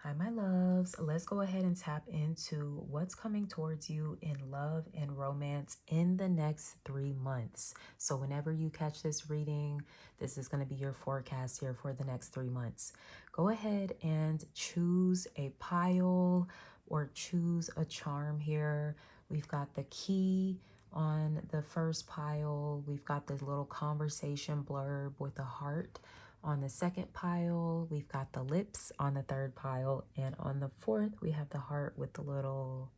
Hi, my loves. Let's go ahead and tap into what's coming towards you in love and romance in the next 3 months. So, whenever you catch this reading, this is going to be your forecast here for the next 3 months. Go ahead and choose a pile or choose a charm here. We've got the key on the first pile, we've got this little conversation blurb with a heart. On the second pile, we've got the lips on the third pile. And on the fourth, we have the heart with the little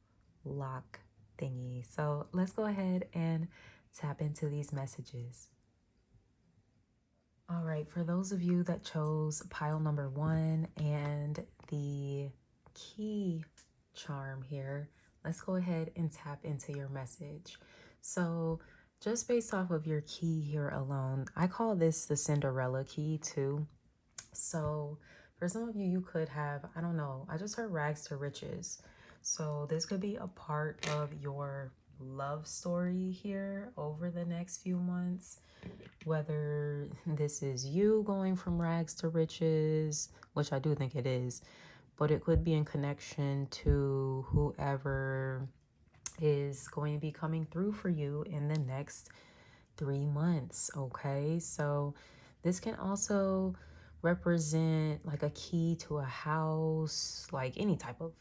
lock thingy. So let's go ahead and tap into these messages. All right, for those of you that chose pile number 1 and the key charm here, let's go ahead and tap into your message. So just based off of your key here alone, I call this the Cinderella Key too. So for some of you, you could have, I don't know, I just heard rags to riches. So this could be a part of your love story here over the next few months. Whether this is you going from rags to riches, which I do think it is, but it could be in connection to whoever is going to be coming through for you in the next 3 months. Okay, so this can also represent like a key to a house, like any type of,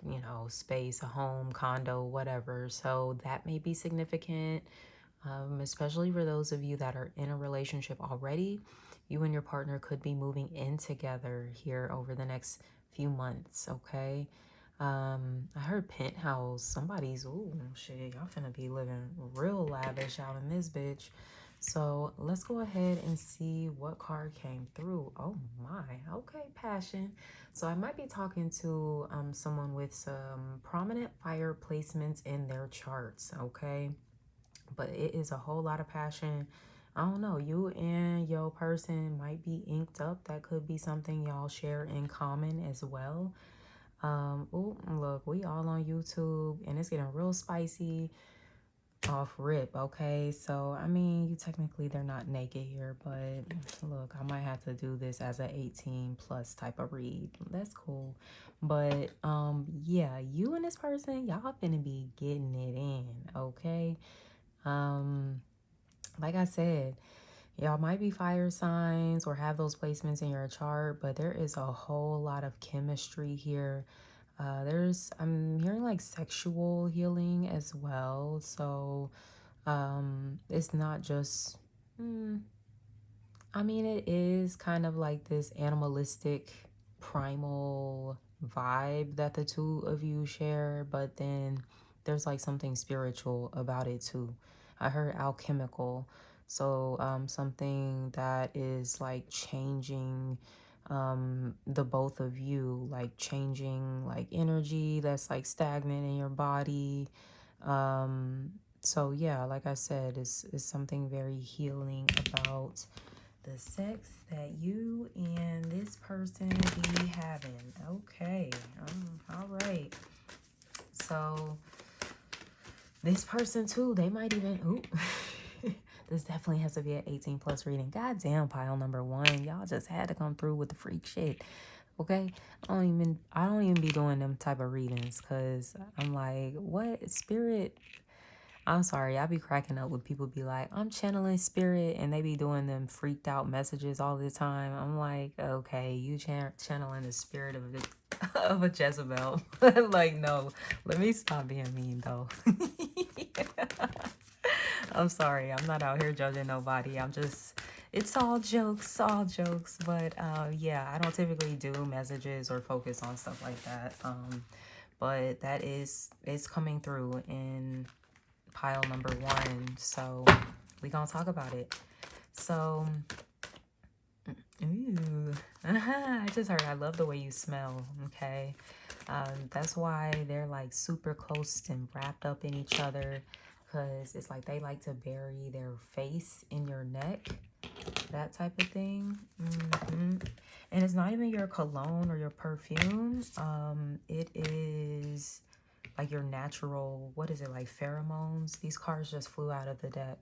space, a home, condo, whatever. So that may be significant, especially for those of you that are in a relationship already. You and your partner could be moving in together here over the next few months. Okay. I heard penthouse. Somebody's, ooh, shit, y'all finna be living real lavish out in this bitch. So let's go ahead and see what card came through. Oh my, okay, passion. So I might be talking to someone with some prominent fire placements in their charts, okay? But it is a whole lot of passion. I don't know, you and your person might be inked up. That could be something y'all share in common as well. Oh, look, we all on YouTube and it's getting real spicy off rip. Okay, so I mean, you technically they're not naked here, but look, I might have to do this as a 18 plus type of read. That's cool. But yeah, you and this person, y'all finna be getting it in. Okay. um like I said, y'all might be fire signs or have those placements in your chart, but there is a whole lot of chemistry here. I'm hearing like sexual healing as well. So it's not just, I mean, it is kind of like this animalistic, primal vibe that the two of you share, but then there's like something spiritual about it too. I heard alchemical. So something that is like changing the both of you, like changing like energy that's like stagnant in your body. So yeah, like I said, it's something very healing about the sex that you and this person be having. Okay. All right. So this person too, they might even, ooh, this definitely has to be an 18 plus reading. Goddamn, pile number 1. Y'all just had to come through with the freak shit. Okay. I don't even be doing them type of readings because I'm like, what spirit? I'm sorry, I be cracking up when people be like, I'm channeling spirit, and they be doing them freaked out messages all the time. I'm like, okay, you channeling the spirit of of a Jezebel. Like, no, let me stop being mean though. I'm sorry, I'm not out here judging nobody. It's all jokes. But yeah, I don't typically do messages or focus on stuff like that. But it's coming through in pile number 1, so we gonna talk about it. So ooh, I just heard I love the way you smell. Okay, that's why they're like super close and wrapped up in each other, because it's like they like to bury their face in your neck, that type of thing. And it's not even your cologne or your perfume. It is like your natural, what is it, like pheromones? These cards just flew out of the deck.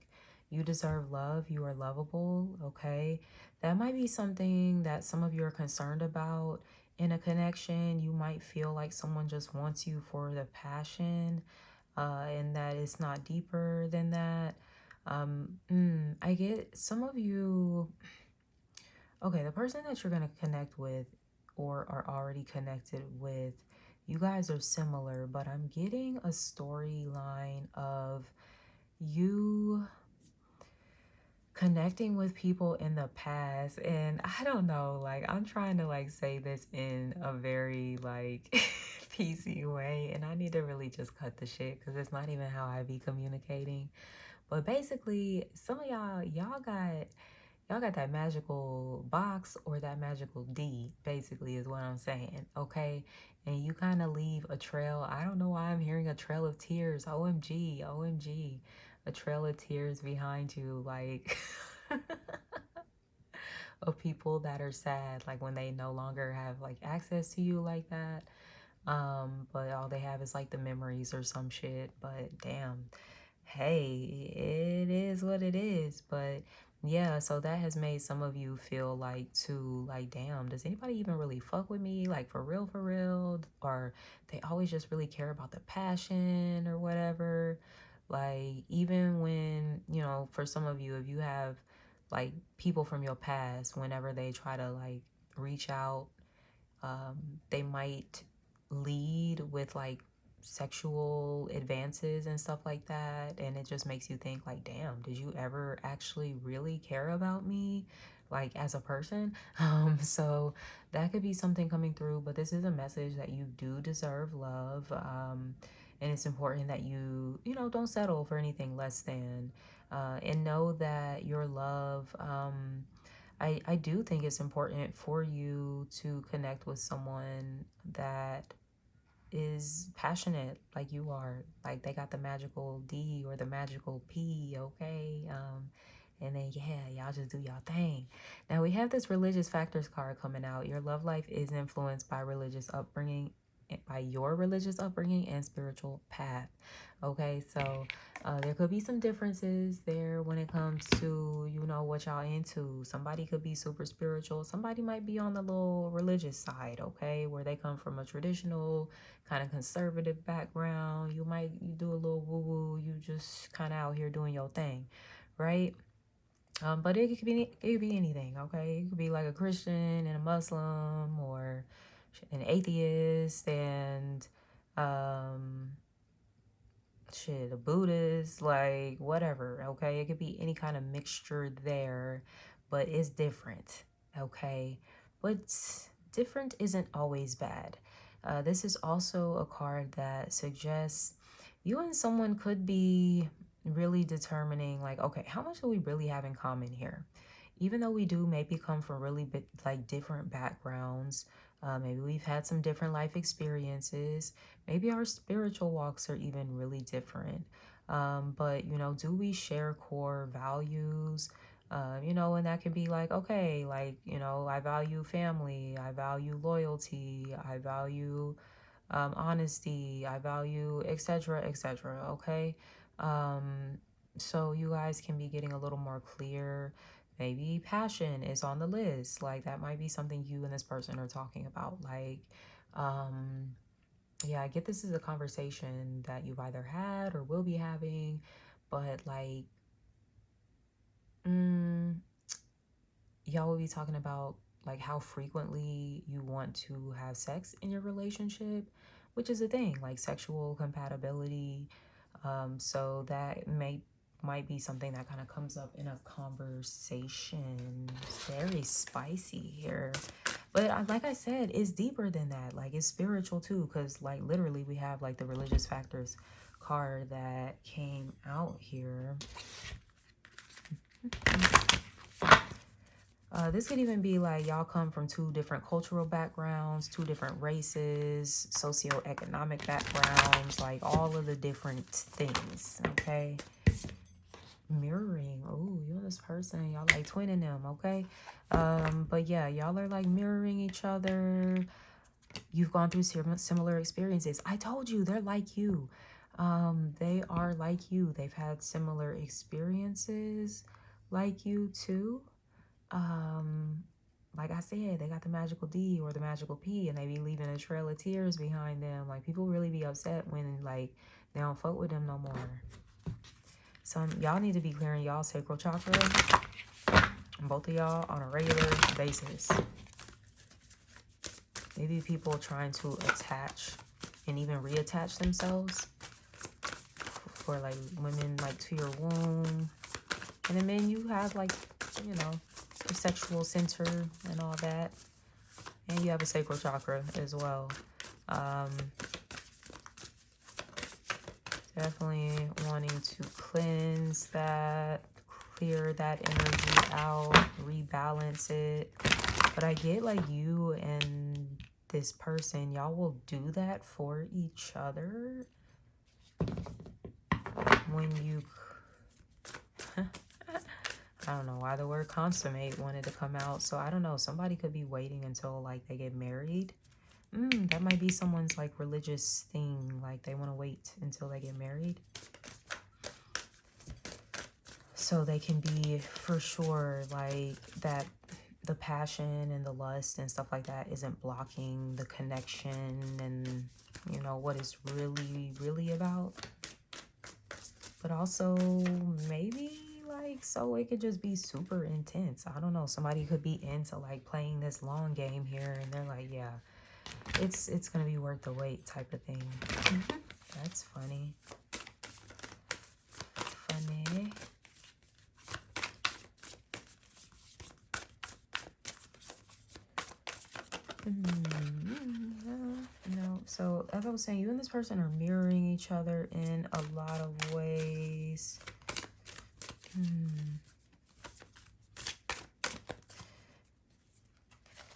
You deserve love. You are lovable. Okay. That might be something that some of you are concerned about in a connection. You might feel like someone just wants you for the passion, and that it's not deeper than that. I get some of you. Okay, the person that you're going to connect with or are already connected with, you guys are similar, but I'm getting a storyline of you connecting with people in the past. And I don't know, like, I'm trying to like say this in a very like PC way, and I need to really just cut the shit because it's not even how I be communicating. But basically, some of y'all got that magical box or that magical D, basically, is what I'm saying, okay? And you kind of leave a trail. I don't know why I'm hearing a trail of tears. OMG, OMG. A trail of tears behind you, like, of people that are sad, like when they no longer have like access to you like that. But all they have is like the memories or some shit. But damn, hey, it is what it is. But yeah, so that has made some of you feel like too, like, damn, does anybody even really fuck with me? Like for real, for real? Or they always just really care about the passion or whatever. Like, even when, you know, for some of you, if you have like people from your past, whenever they try to like reach out, they might lead with like sexual advances and stuff like that, and it just makes you think like, damn, did you ever actually really care about me, like as a person? So that could be something coming through, but this is a message that you do deserve love. And it's important that you know, don't settle for anything less than, and know that your love, I do think it's important for you to connect with someone that is passionate like you are. Like they got the magical D or the magical P, okay? And then yeah, y'all just do y'all thing. Now we have this religious factors card coming out. Your love life is influenced by religious upbringing, by your religious upbringing and spiritual path. Okay, so there could be some differences there when it comes to, you know, what y'all into. Somebody could be super spiritual. Somebody might be on the little religious side, okay, where they come from a traditional kind of conservative background. You do a little woo woo. You just kind of out here doing your thing, right? But it could be anything, okay? It could be like a Christian and a Muslim, or an atheist and um a Buddhist, like whatever, okay? It could be any kind of mixture there, but it's different, okay? But different isn't always bad. This is also a card that suggests you and someone could be really determining, like, okay, how much do we really have in common here? Even though we do maybe come from really like different backgrounds, maybe we've had some different life experiences. Maybe our spiritual walks are even really different. But, you know, do we share core values? You know, and that can be like, okay, like, you know, I value family, I value loyalty, I value honesty, I value, etc., etc. Okay. Um, so you guys can be getting a little more clear. Maybe passion is on the list. Like that might be something you and this person are talking about. Like, um, yeah, I get this is a conversation that you've either had or will be having, but like, mm, y'all will be talking about like how frequently you want to have sex in your relationship, which is a thing, like sexual compatibility. So that might be something that kind of comes up in a conversation. It's very spicy here. But like I said, it's deeper than that. Like it's spiritual too, because like literally we have like the religious factors card that came out here. This could even be like y'all come from two different cultural backgrounds, two different races, socioeconomic backgrounds, like all of the different things, okay? Mirroring. Oh, you and this person, y'all like twinning them, okay? But yeah, y'all are like mirroring each other. You've gone through similar experiences. I told you, they're like you. They are like you. They've had similar experiences like you too. Um, like I said, they got the magical D or the magical P, and they be leaving a trail of tears behind them. Like, people really be upset when, like, they don't fuck with them no more. So y'all need to be clearing y'all sacral chakra, both of y'all, on a regular basis. Maybe people trying to attach and even reattach themselves for, like, women, like, to your womb. And then men, you have, like, you know, your sexual center and all that. And you have a sacral chakra as well. Definitely wanting to cleanse that, clear that energy out, rebalance it. But I get, like, you and this person, y'all will do that for each other when you... I don't know why the word consummate wanted to come out. So I don't know. Somebody could be waiting until, like, they get married. That might be someone's, like, religious thing. Like, they want to wait until they get married, so they can be for sure, like, that the passion and the lust and stuff like that isn't blocking the connection and, you know, what it's really about. But also maybe, like, so it could just be super intense. I don't know. Somebody could be into, like, playing this long game here, and they're like, yeah, it's gonna be worth the wait type of thing. That's funny. Funny. No. So as I was saying, you and this person are mirroring each other in a lot of ways.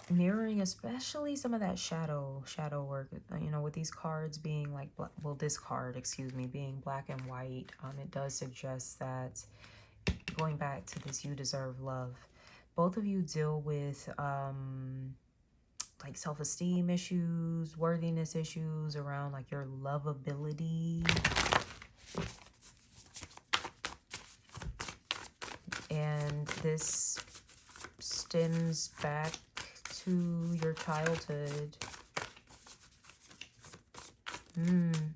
Mirroring, especially some of that shadow work, you know, with these cards being like, well, this card, excuse me, being black and white. It does suggest that, going back to this, you deserve love. Both of you deal with like self-esteem issues, worthiness issues around, like, your lovability. And this stems back to your childhood.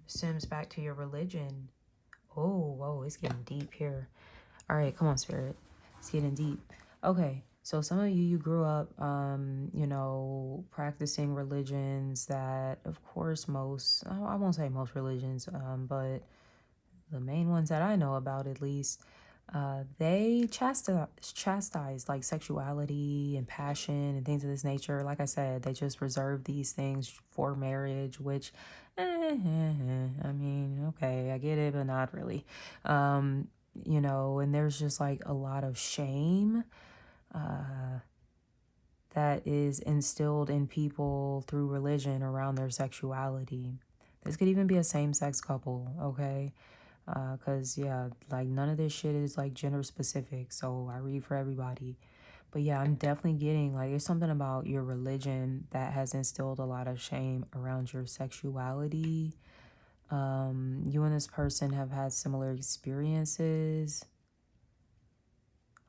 Stems back to your religion. Oh, whoa, it's getting deep here. All right, come on, Spirit. It's getting deep. Okay, so some of you grew up, you know, practicing religions that, of course, most, I won't say most religions, but the main ones that I know about, at least, they chastise, like, sexuality and passion and things of this nature. Like I said, they just reserve these things for marriage, which, I mean, okay, I get it, but not really. You know, and there's just, like, a lot of shame that is instilled in people through religion around their sexuality. This could even be a same-sex couple, okay? Because, yeah, like, none of this shit is, like, gender specific, so I read for everybody. But yeah, I'm definitely getting, like, there's something about your religion that has instilled a lot of shame around your sexuality. You and this person have had similar experiences.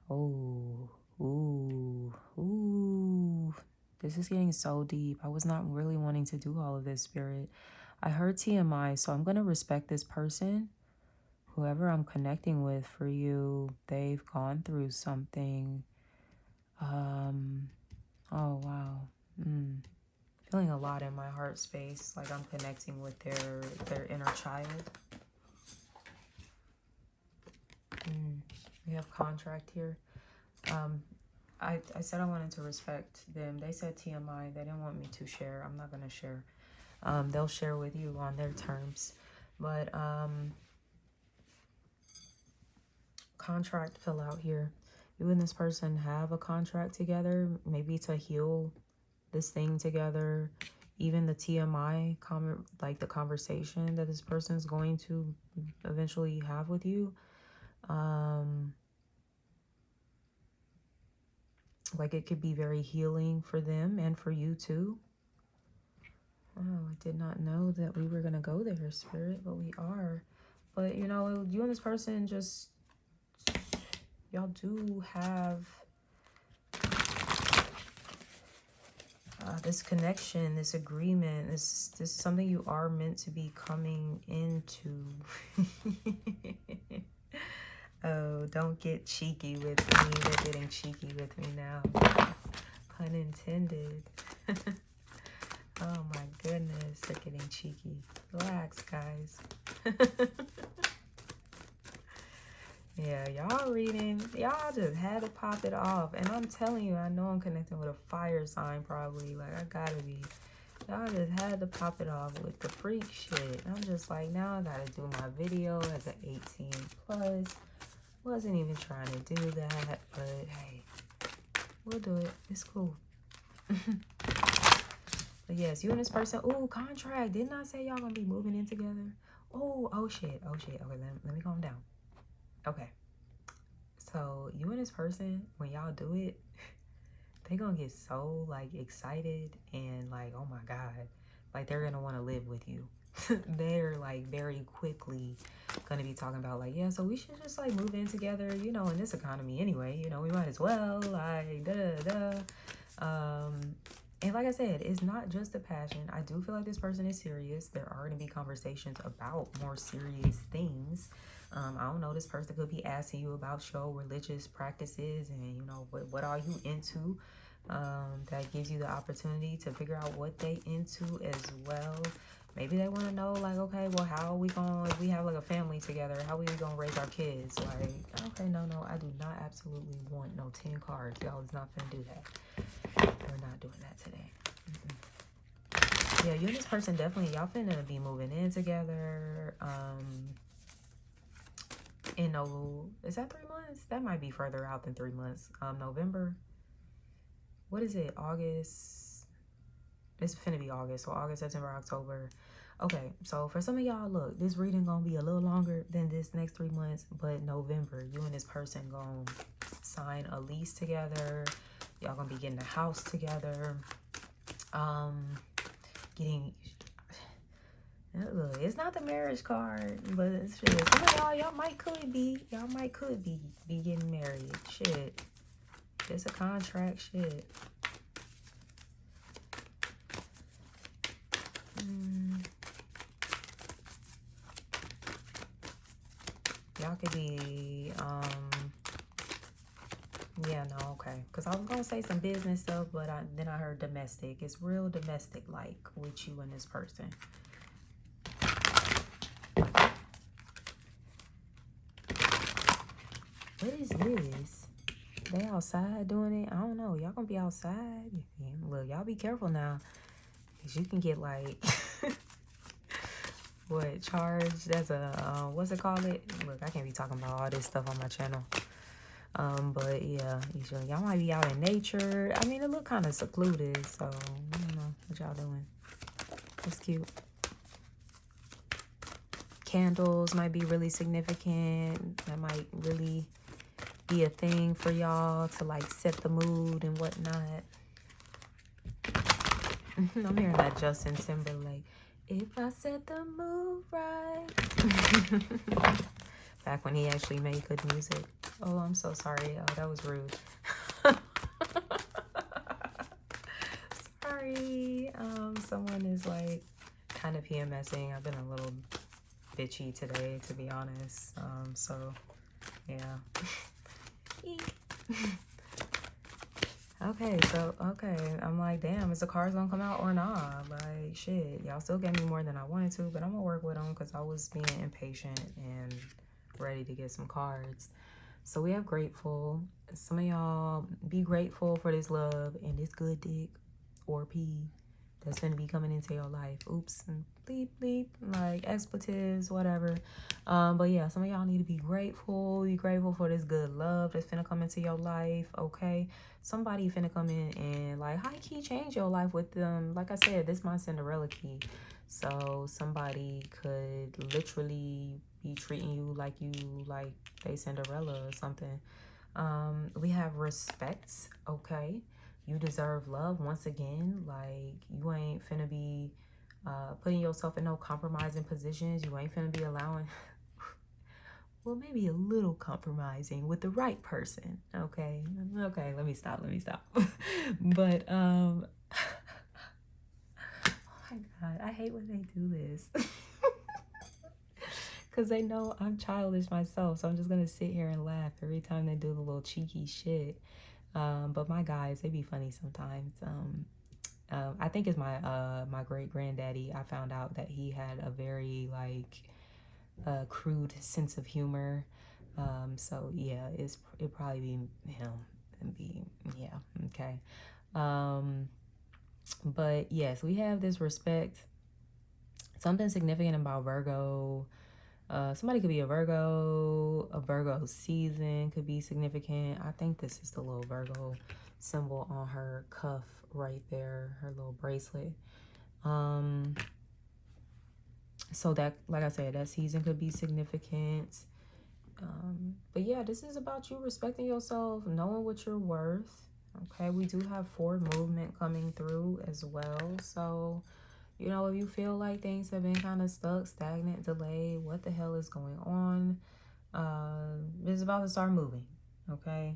Oh, ooh. This is getting so deep. I was not really wanting to do all of this, Spirit. I heard TMI, so I'm going to respect this person. Whoever I'm connecting with for you, they've gone through something. Oh, wow. Feeling a lot in my heart space, like I'm connecting with their inner child. We have contract here. I said I wanted to respect them. They said TMI. They didn't want me to share. I'm not going to share. They'll share with you on their terms. But contract fell out here. You and this person have a contract together, maybe to heal this thing together. Even the TMI, like the conversation that this person is going to eventually have with you. Like, it could be very healing for them and for you too. Oh, I did not know that we were going to go there, Spirit, but we are. But, you know, you and this person just, y'all do have this connection, this agreement, this is something you are meant to be coming into. Oh, don't get cheeky with me. They're getting cheeky with me now. Pun intended. Oh my goodness, they're getting cheeky. Relax, guys. Yeah, y'all reading. Y'all just had to pop it off. And I'm telling you, I know I'm connecting with a fire sign probably. Like, I gotta be. Y'all just had to pop it off with the freak shit. I'm just like, now I gotta do my video as an 18 plus. Wasn't even trying to do that, but hey, we'll do it. It's cool. But yes, you and this person. Oh, contract. Didn't I say y'all gonna be moving in together? Oh shit. Okay, let me calm down. Okay. So you and this person, when y'all do it, they gonna get so like excited and like, oh my God, like they're gonna want to live with you. They're like very quickly gonna be talking about like, yeah, so we should just like move in together, you know, in this economy anyway, you know, we might as well, like and like I said, it's not just a passion. I do feel like this person is serious. There are going to be conversations about more serious things. I don't know, this person could be asking you about your religious practices and, you know, what are you into? That gives you the opportunity to figure out what they into as well. Maybe they want to know, like, okay, well, how are we going, if we have like a family together, how are we going to raise our kids? Like, okay, no, I do not absolutely want no 10 cards. Y'all is not going to do that. We're not doing that today. Yeah, you and this person definitely, y'all finna be moving in together. In is that 3 months? That might be further out than 3 months. November. What is it? August. It's finna be August. So August, September, October. Okay, so for some of y'all, look, this reading gonna be a little longer than this next 3 months, but November, you and this person gonna sign a lease together. Y'all gonna be getting a house together. Look, it's not the marriage card, but it's shit. Some of y'all might could be getting married. Shit, it's a contract. Shit. Y'all could be yeah, no, okay. Because I was gonna say some business stuff, but then I heard domestic. It's real domestic like with you and this person. What is this? They outside doing it? I don't know. Y'all gonna be outside? Look, y'all be careful now. Because you can get like, what, charged as a, what's it called? Look, I can't be talking about all this stuff on my channel. But yeah, y'all might be out in nature. I mean, it look kind of secluded. So, I don't know what y'all doing. It's cute. Candles might be really significant. That might really be a thing for y'all to like set the mood and whatnot. I'm hearing that Justin Timberlake. If I set the mood right. Back when he actually made good music. Oh, I'm so sorry. Oh, that was rude. Sorry. Someone is like kind of PMSing. I've been a little bitchy today, to be honest. So yeah. Okay, I'm like, damn, is the cards gonna come out or not? Like, shit, y'all still gave me more than I wanted to, but I'm gonna work with them because I was being impatient and ready to get some cards. So we have grateful. Some of y'all be grateful for this love and this good dick or pee that's gonna be coming into your life. Oops, and bleep, bleep, like expletives, whatever. But yeah, some of y'all need to be grateful. Be grateful for this good love that's finna come into your life, okay? Somebody finna come in and like high key change your life with them. Like I said, this is my Cinderella key. So somebody could literally be treating you like they Cinderella or something. We have respect, okay? You deserve love once again. Like, you ain't finna be putting yourself in no compromising positions. You ain't finna be allowing, well, maybe a little compromising with the right person, okay? Okay, let me stop. But my God, I hate when they do this. Because they know I'm childish myself. So I'm just going to sit here and laugh every time they do the little cheeky shit. But my guys, they be funny sometimes. I think it's my great granddaddy. I found out that he had a very like crude sense of humor. So yeah, it probably be him and be yeah, okay. But yes, we have this respect. Something significant about Virgo. Somebody could be a Virgo season could be significant. I think this is the little Virgo symbol on her cuff right there, her little bracelet. So that, like I said, that season could be significant. But yeah, this is about you respecting yourself, knowing what you're worth. Okay, we do have forward movement coming through as well. So, you know, if you feel like things have been kind of stuck, stagnant, delayed, what the hell is going on? It's about to start moving. Okay,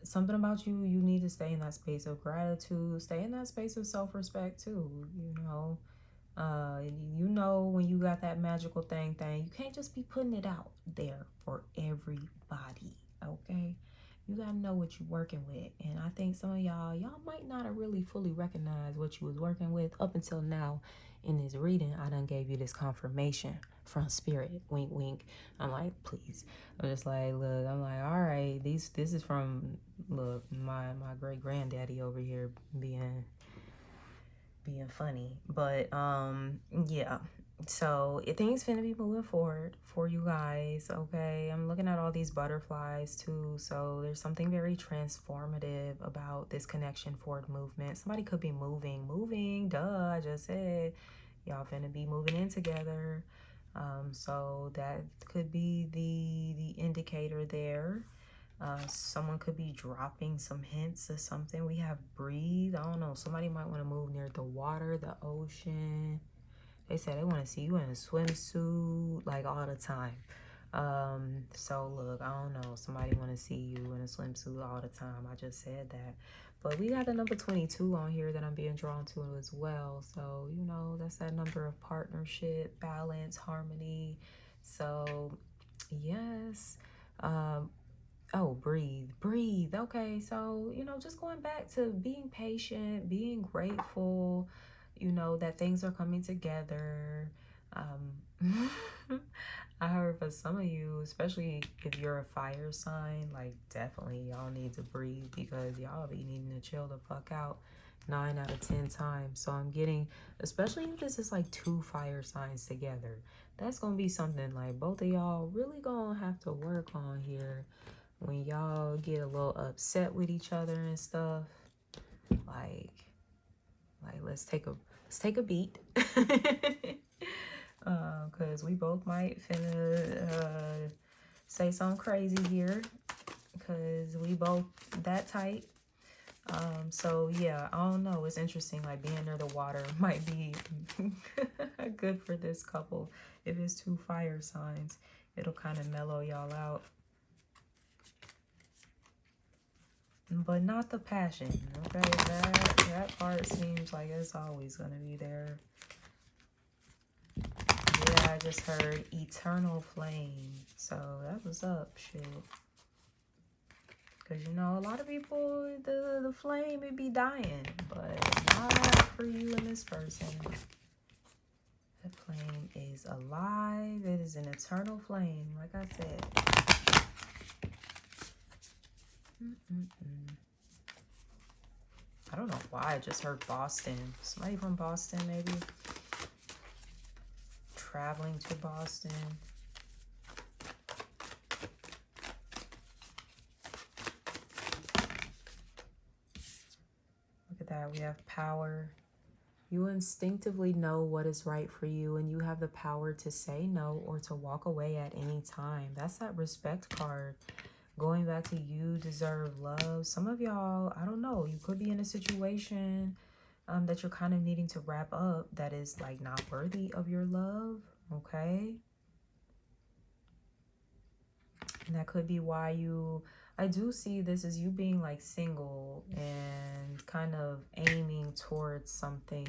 something about you, you need to stay in that space of gratitude, stay in that space of self-respect too. You know when you got that magical thing, you can't just be putting it out there for everybody. Okay, you gotta know what you're working with. And I think some of y'all might not have really fully recognized what you was working with up until now. In this reading, I done gave you this confirmation from spirit. Wink wink. I'm like, please. I'm just like, look, I'm like, all right, this is from, look, my great granddaddy over here being funny. But yeah, so things finna be moving forward for you guys. Okay, I'm looking at all these butterflies too, so there's something very transformative about this connection, forward movement. Somebody could be moving, duh, I just said y'all finna be moving in together. So that could be the indicator there. Someone could be dropping some hints or something. We have breathe. I don't know. Somebody might want to move near the water, the ocean. They said they want to see you in a swimsuit like all the time. So look, I don't know. Somebody want to see you in a swimsuit all the time. I just said that. But we got the number 22 on here that I'm being drawn to as well. So, you know, that's that number of partnership, balance, harmony. So, yes. Oh, breathe. Okay, so, you know, just going back to being patient, being grateful, you know, that things are coming together. I heard for some of you, especially if you're a fire sign, like definitely y'all need to breathe because y'all be needing to chill the fuck out 9 out of 10 times. So I'm getting, especially if this is like 2 fire signs together, that's gonna be something like both of y'all really gonna have to work on here when y'all get a little upset with each other and stuff. Like let's take a beat. Because we both might finna say something crazy here because we both that tight. So yeah, I don't know, it's interesting, like being near the water might be good for this couple. If it's 2 fire signs, it'll kind of mellow y'all out, but not the passion. Okay, that part seems like it's always gonna be there. Yeah, I just heard eternal flame. So that was up, shit. Because, you know, a lot of people, the flame, it be dying. But not for you and this person. That flame is alive. It is an eternal flame, like I said. I don't know why I just heard Boston. Somebody from Boston, maybe? Traveling to Boston. Look at that. We have power. You instinctively know what is right for you, and you have the power to say no or to walk away at any time. That's that respect card. Going back to you deserve love. Some of y'all, I don't know, you could be in a situation that you're kind of needing to wrap up that is like not worthy of your love. Okay, and that could be why you, I do see this as you being like single and kind of aiming towards something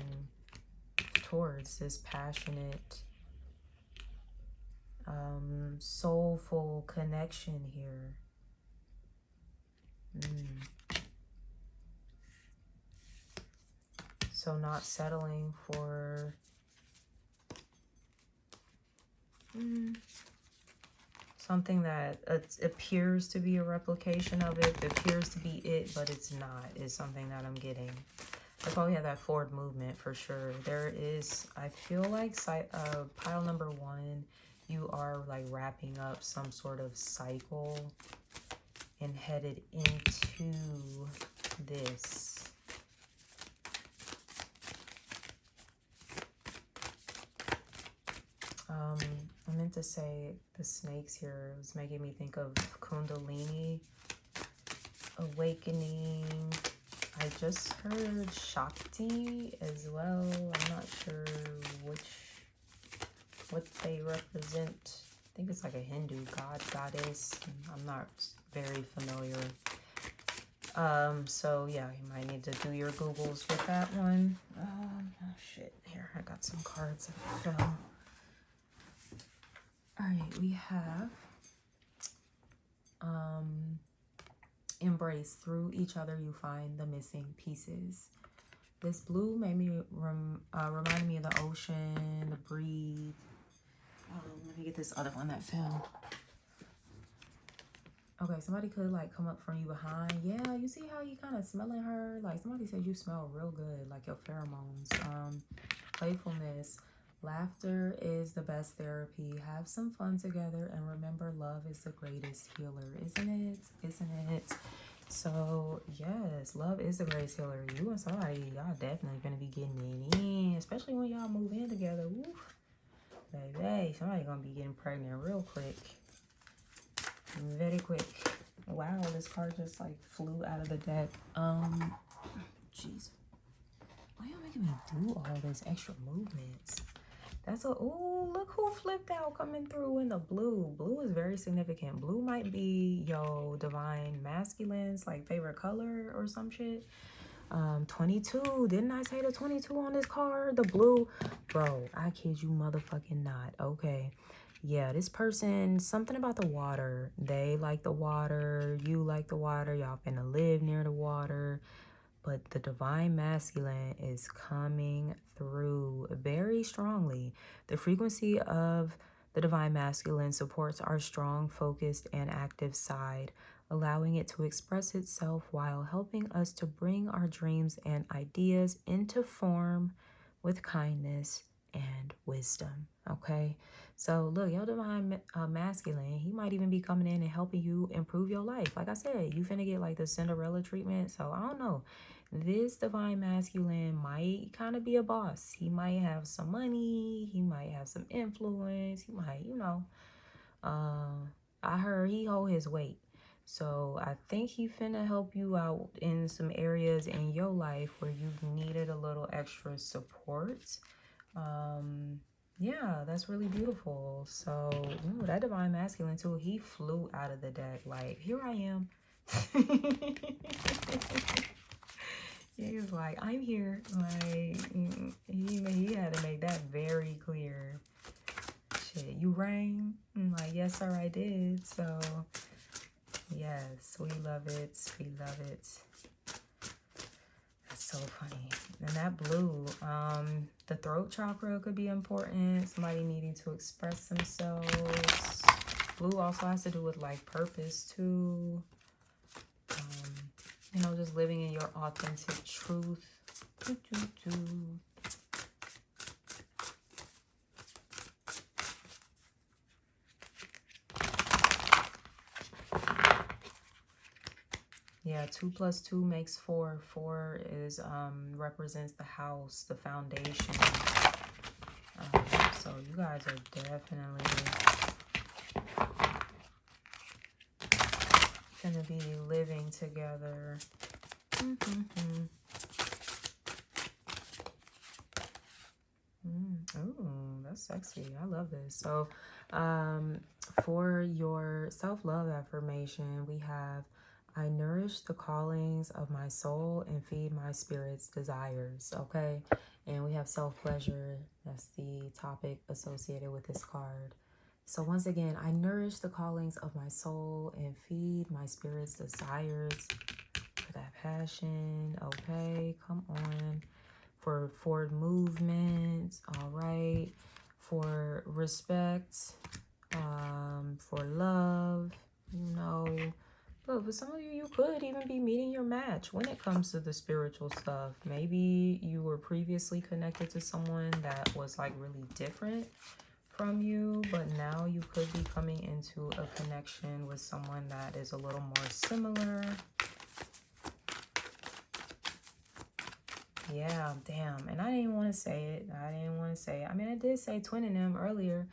towards this passionate, soulful connection here. So not settling for something that appears to be a replication of it, appears to be it, but it's not, is something that I'm getting. That's why we have that forward movement for sure. There is, I feel like pile number 1, you are like wrapping up some sort of cycle and headed into this. I meant to say the snakes here was making me think of Kundalini, awakening. I just heard Shakti as well. I'm not sure what they represent. I think it's like a Hindu god, goddess. I'm not very familiar. So yeah, you might need to do your Googles with that one. Oh shit, here, I got some cards that fell. All right, we have embrace. Through each other you find the missing pieces. This blue made me reminded me of the ocean, the breathe. Let me get this other one that fell. Okay, somebody could like come up from you behind. Yeah, you see how you kind of smelling her? Like somebody said you smell real good, like your pheromones. Playfulness. Laughter is the best therapy. Have some fun together and remember love is the greatest healer. Isn't it? Isn't it? So, yes, love is the greatest healer. You and somebody, y'all definitely gonna be getting it in. Especially when y'all move in together. Woof. Baby, somebody gonna be getting pregnant real quick. Very quick. Wow, this card just like flew out of the deck. Jeez. Why y'all making me do all this extra movements? That's a, ooh, look who flipped out coming through in the blue. Blue is very significant. Blue might be your divine masculine's like favorite color or some shit. 22. Didn't I say the 22 on this card? The blue. Bro, I kid you motherfucking not. Okay. Yeah, this person, something about the water. They like the water. You like the water. Y'all finna live near the water. But the divine masculine is coming through very strongly. The frequency of the divine masculine supports our strong, focused, and active side, allowing it to express itself while helping us to bring our dreams and ideas into form with kindness and wisdom. Okay? So look, your divine masculine, he might even be coming in and helping you improve your life. Like I said, you finna get like the Cinderella treatment. So I don't know. This divine masculine might kind of be a boss. He might have some money. He might have some influence. He might, you know. I heard he hold his weight. So I think he finna help you out in some areas in your life where you've needed a little extra support. Yeah, that's really beautiful. So, ooh, that divine masculine too, he flew out of the deck. Like, here I am. He was like, I'm here. Like, he had to make that very clear. Shit, you rang? I'm like, yes, sir, I did. So, yes, we love it. We love it. That's so funny. And that blue, the throat chakra could be important. Somebody needing to express themselves. Blue also has to do with, like, purpose, too. You know, just living in your authentic truth. Yeah, 2 + 2 makes 4. 4 is represents the house, the foundation. So you guys are definitely gonna be living together. Ooh, that's sexy. I love this. So for your self-love affirmation, we have, I nourish the callings of my soul and feed my spirit's desires. Okay. And we have self-pleasure. That's the topic associated with this card. So once again, I nourish the callings of my soul and feed my spirit's desires. For that passion. Okay. Come on. For forward movement. All right. For respect. For love. You know. But for some of you, you could even be meeting your match when it comes to the spiritual stuff. Maybe you were previously connected to someone that was like really different from you, but now you could be coming into a connection with someone that is a little more similar. Yeah, damn. And I didn't want to say it. I mean, I did say twinning them earlier.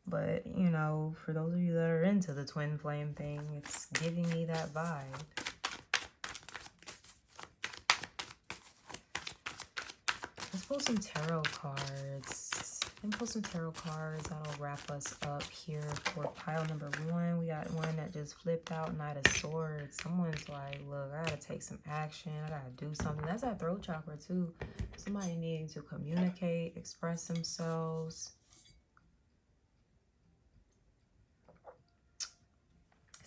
But, you know, for those of you that are into the twin flame thing, it's giving me that vibe. Let's pull some tarot cards. And pull some tarot cards. That'll wrap us up here for pile number 1. We got one that just flipped out, Knight of Swords. Someone's like, look, I gotta take some action. I gotta do something. That's that throat chakra too. Somebody needing to communicate, express themselves.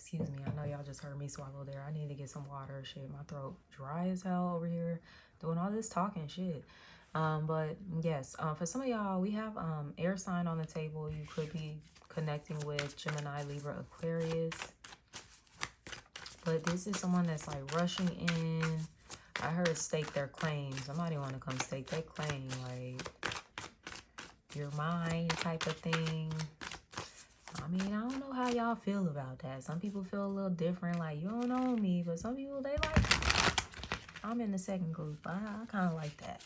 Excuse me, I know y'all just heard me swallow there. I need to get some water. Shit, my throat dry as hell over here doing all this talking shit. But yes, for some of y'all, we have air sign on the table. You could be connecting with Gemini, Libra, Aquarius. But this is someone that's like rushing in. I heard stake their claim. Somebody want to come stake their claim, like you're mine type of thing. I mean, I don't know how y'all feel about that. Some people feel a little different, like you don't know me, but some people, they like, I'm in the second group. I kind of like that.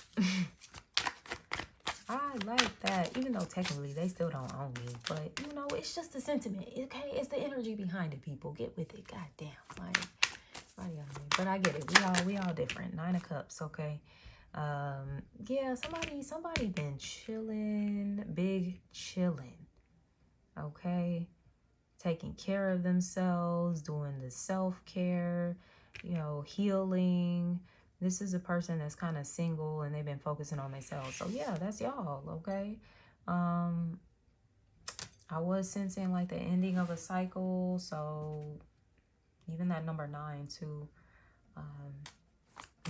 I like that, even though technically they still don't own me, but you know, it's just the sentiment, okay? It's the energy behind it, people. Get with it. God damn, like, but I get it. We all different. 9 of Cups, okay? Yeah, somebody been chilling, big chilling. Okay, taking care of themselves, doing the self-care, you know, healing. This is a person that's kind of single and they've been focusing on themselves. So yeah, that's y'all. Okay, I was sensing like the ending of a cycle. So even that number 9 too.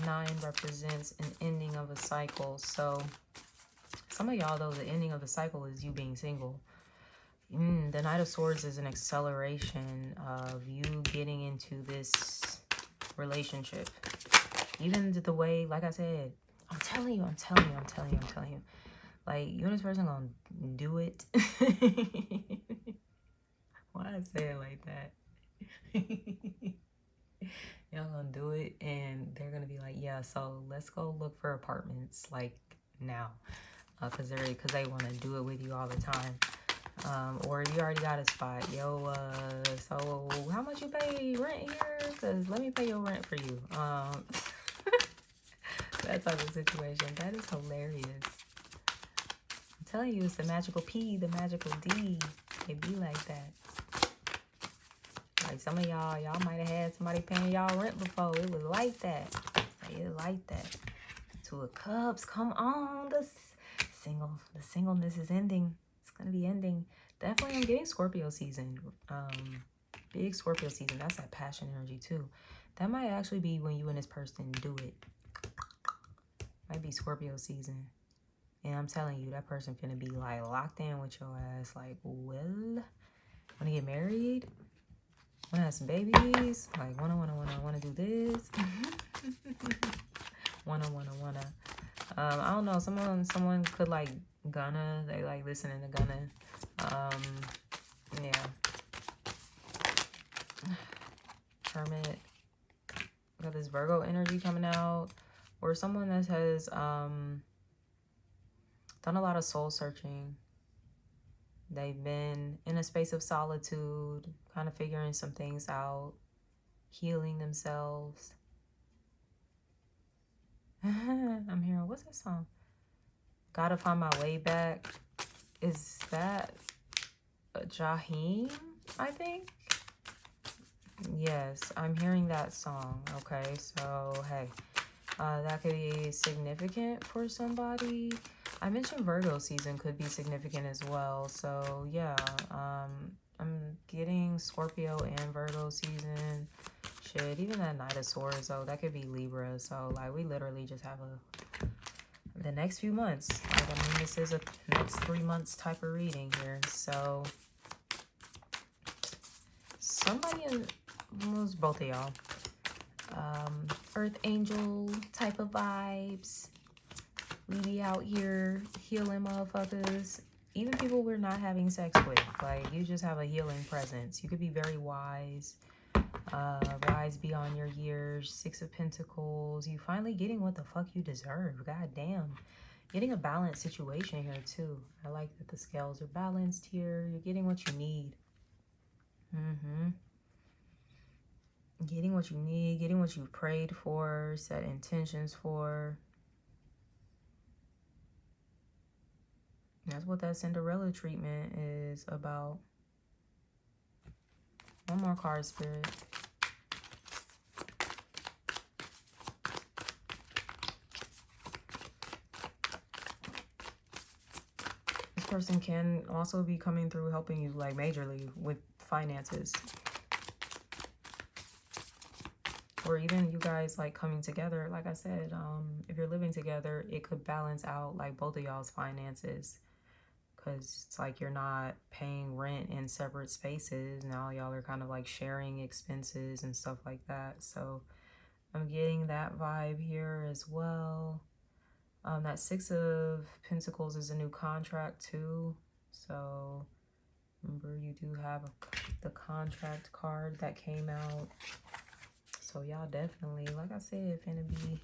9 represents an ending of a cycle. So some of y'all though, the ending of the cycle is you being single. The Knight of Swords is an acceleration of you getting into this relationship. Even the way, like I said, I'm telling you. Like, you and this person gonna do it. Why I say it like that? Y'all gonna do it, and they're gonna be like, yeah, so let's go look for apartments, like, now. Because they want to do it with you all the time. Or you already got a spot. Yo, so how much you pay rent here? Because let me pay your rent for you. That type of situation. That is hilarious. I'm telling you, it's the magical P, the magical D. It be like that. Like some of y'all might have had somebody paying y'all rent before. It was like that. It like that. 2 of Cups. Come on. The singleness is ending. It's gonna be ending. Definitely I'm getting Scorpio season. Big Scorpio season. That's that passion energy too. That might actually be when you and this person do it. Might be Scorpio season. And I'm telling you, that person finna be like locked in with your ass. Like, well, wanna get married? Wanna have some babies? Like, wanna do this? wanna. I don't know. Someone could like Gunna. They like listening to Gunna. Yeah. Hermit. Got this Virgo energy coming out. Or someone that has done a lot of soul searching. They've been in a space of solitude, kind of figuring some things out, healing themselves. I'm hearing, what's that song? Gotta Find My Way Back. Is that Jaheim, I think? Yes, I'm hearing that song. Okay, so hey, that could be significant for somebody. I mentioned Virgo season could be significant as well. So yeah, I'm getting Scorpio and Virgo season. Shit, even that Knight of Swords, though, that could be Libra. So like, we literally just have the next few months. Like, I mean, this is a next 3 months type of reading here. So somebody in, well, it's both of y'all. Earth angel type of vibes. We be out here healing motherfuckers. Even people we're not having sex with. Like, you just have a healing presence. You could be very wise. Wise beyond your years. 6 of Pentacles. You finally getting what the fuck you deserve. God damn. Getting a balanced situation here too. I like that the scales are balanced here. You're getting what you need. Getting what you need, getting what you prayed for, set intentions for. That's what that Cinderella treatment is about. One more card, Spirit. This person can also be coming through helping you like majorly with finances. Or even you guys like coming together. Like I said, if you're living together, it could balance out like both of y'all's finances. Because it's like you're not paying rent in separate spaces. Now y'all are kind of like sharing expenses and stuff like that. So I'm getting that vibe here as well. That 6 of Pentacles is a new contract too. So remember, you do have the contract card that came out. So y'all definitely, like I said, finna be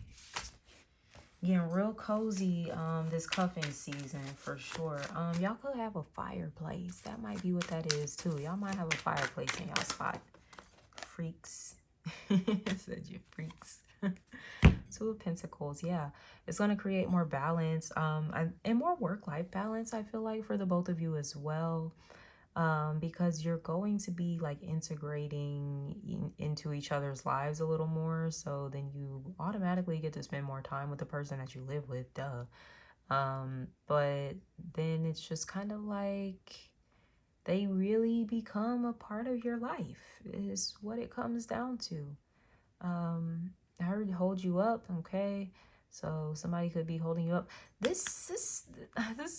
getting real cozy this cuffing season for sure. Y'all could have a fireplace. That might be what that is too. Y'all might have a fireplace in y'all spot. Freaks. Said you freaks. 2 of Pentacles. Yeah, it's going to create more balance and more work-life balance, I feel like, for the both of you as well. Because you're going to be like integrating into each other's lives a little more. So then you automatically get to spend more time with the person that you live with. Duh. But then it's just kind of like they really become a part of your life is what it comes down to. I heard hold you up, okay? So somebody could be holding you up. This is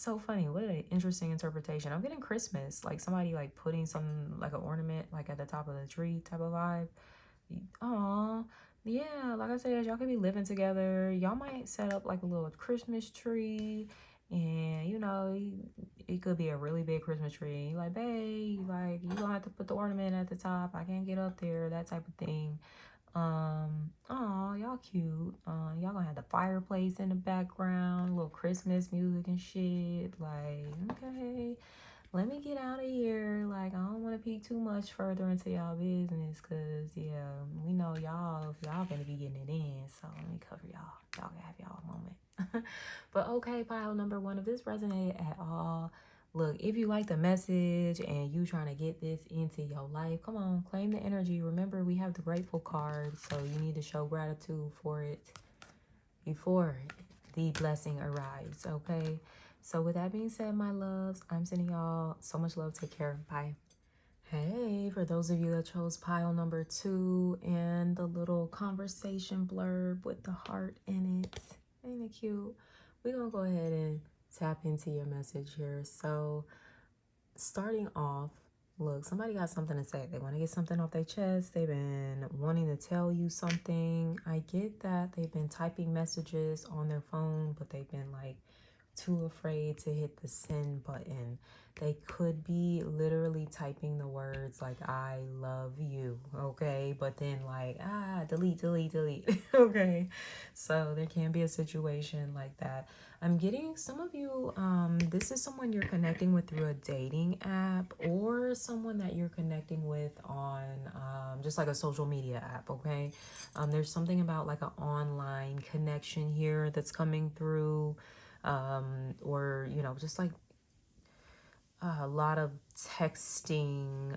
so funny. What an interesting interpretation. I'm getting Christmas, like somebody like putting some like an ornament like at the top of the tree type of vibe. Aw, yeah. Like I said, y'all could be living together. Y'all might set up like a little Christmas tree, and you know, it could be a really big Christmas tree. Like, babe, like you gonna have to put the ornament at the top. I can't get up there. That type of thing. Oh, y'all cute. Y'all gonna have the fireplace in the background, little Christmas music and shit. Like, okay, let me get out of here. Like, I don't want to peek too much further into y'all business, cause yeah, we know y'all gonna be getting it in. So let me cover y'all. Y'all can have y'all a moment. But okay, pile number 1, if this resonated at all, look, if you like the message and you trying to get this into your life, come on, claim the energy. Remember, we have the grateful card, so you need to show gratitude for it before the blessing arrives, okay? So with that being said, my loves, I'm sending y'all so much love. Take care. Bye. Hey, for those of you that chose pile number 2 and the little conversation blurb with the heart in it, ain't it cute? We're gonna go ahead and tap into your message here. So starting off, look, somebody got something to say. They want to get something off their chest. They've been wanting to tell you something. I get that they've been typing messages on their phone, but they've been like too afraid to hit the send button. They could be literally typing the words like I love you, okay? But then like, delete, okay? So there can be a situation like that. I'm getting some of you, this is someone you're connecting with through a dating app or someone that you're connecting with on just like a social media app, okay? There's something about like an online connection here that's coming through. Or, you know, just like a lot of texting,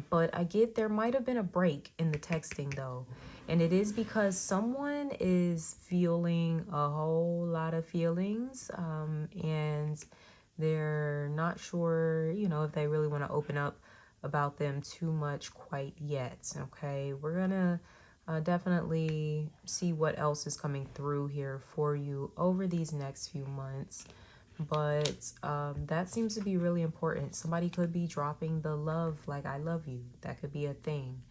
but I get there might have been a break in the texting though. And it is because someone is feeling a whole lot of feelings, and they're not sure, if they really want to open up about them too much quite yet. Okay, we're gonna definitely see what else is coming through here for you over these next few months. But that seems to be really important. Somebody could be dropping the love, like I love you. That could be a thing.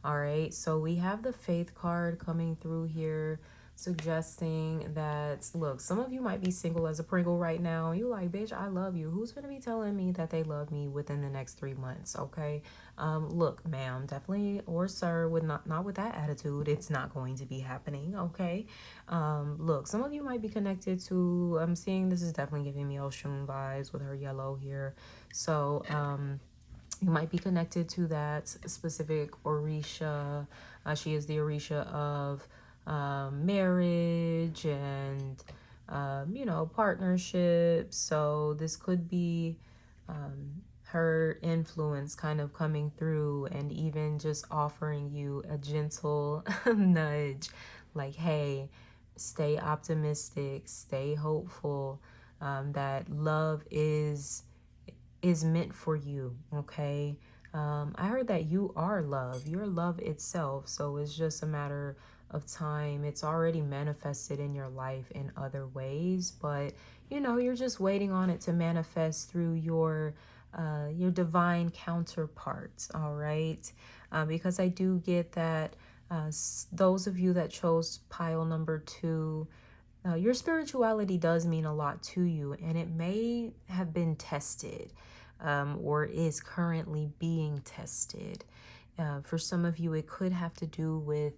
All right. So we have the faith card coming through here, suggesting that, look, some of you might be single as a Pringle right now. You like, bitch, I love you. Who's going to be telling me that they love me within the next 3 months? Okay. Look, ma'am, definitely, or sir, with not with that attitude, it's not going to be happening. Okay. Look, some of you might be connected to, I'm seeing this is definitely giving me Oshun vibes with her yellow here. So, you might be connected to that specific Orisha. She is the Orisha of marriage and, partnership. So this could be her influence kind of coming through and even just offering you a gentle nudge like, hey, stay optimistic, stay hopeful, that love is meant for you. Okay. I heard that you are love. You're love itself. So it's just a matter of time. It's already manifested in your life in other ways, but you're just waiting on it to manifest through your divine counterparts. All right. Because I do get that those of you that chose pile number 2, your spirituality does mean a lot to you, and it may have been tested, or is currently being tested. For some of you, it could have to do with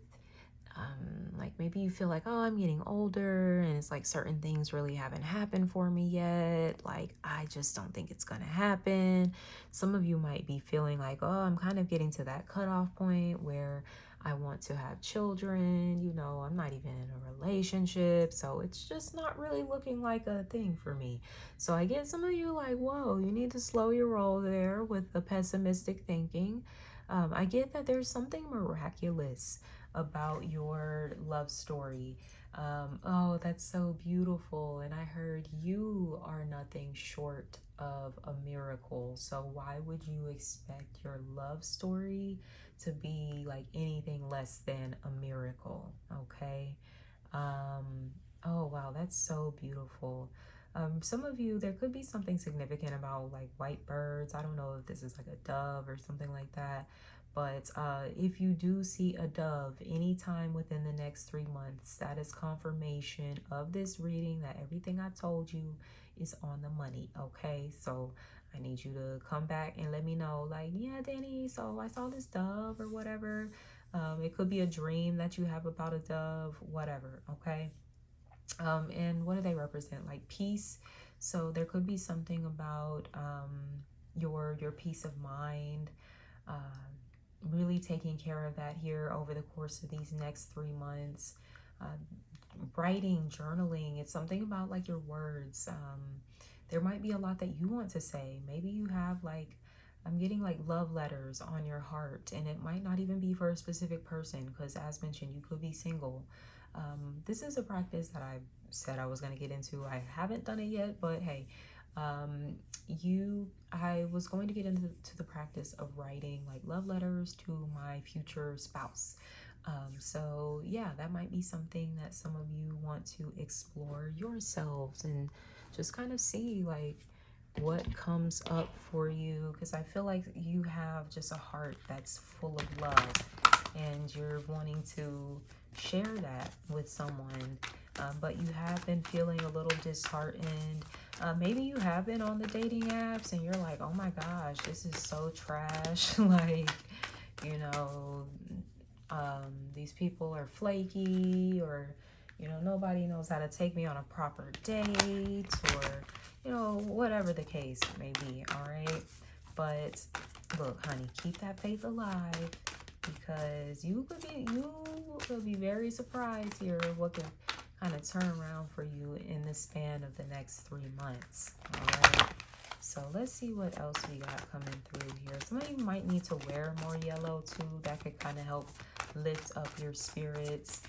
like maybe you feel like, oh, I'm getting older and it's like certain things really haven't happened for me yet. Like, I just don't think it's going to happen. Some of you might be feeling like, oh, I'm kind of getting to that cutoff point where I want to have children. I'm not even in a relationship. So it's just not really looking like a thing for me. So I get some of you like, whoa, you need to slow your roll there with the pessimistic thinking. I get that there's something miraculous about your love story. Oh, that's so beautiful. And I heard you are nothing short of a miracle. So why would you expect your love story to be like anything less than a miracle? Okay. Oh, wow, that's so beautiful. Some of you, there could be something significant about like white birds. I don't know if this is like a dove or something like that. But if you do see a dove anytime within the next 3 months, that is confirmation of this reading that everything I told you is on the money. Okay, so I need you to come back and let me know, like, yeah, Danny, so I saw this dove or whatever. It could be a dream that you have about a dove, whatever. Okay. And what do they represent? Like peace. So there could be something about your peace of mind. Uh, Really taking care of that here over the course of these next 3 months. Uh, Writing, journaling, it's something about like your words. There might be a lot that you want to say. Maybe you have like, I'm getting like love letters on your heart, and it might not even be for a specific person because, as mentioned, you could be single. This is a practice that I said I was going to get into. I haven't done it yet, but hey, I was going to get into the practice of writing like love letters to my future spouse. So yeah, that might be something that some of you want to explore yourselves and just kind of see like what comes up for you, because I feel like you have just a heart that's full of love and you're wanting to share that with someone, but you have been feeling a little disheartened. Maybe you have been on the dating apps and you're like, oh my gosh, this is so trash. Like, you know, these people are flaky, or, nobody knows how to take me on a proper date, or, whatever the case may be. All right. But look, honey, keep that faith alive, because you will be very surprised here what could kind of turn around for you in the span of the next 3 months. All right. So let's see what else we got coming through here. Some of you might need to wear more yellow too. That could kind of help lift up your spirits.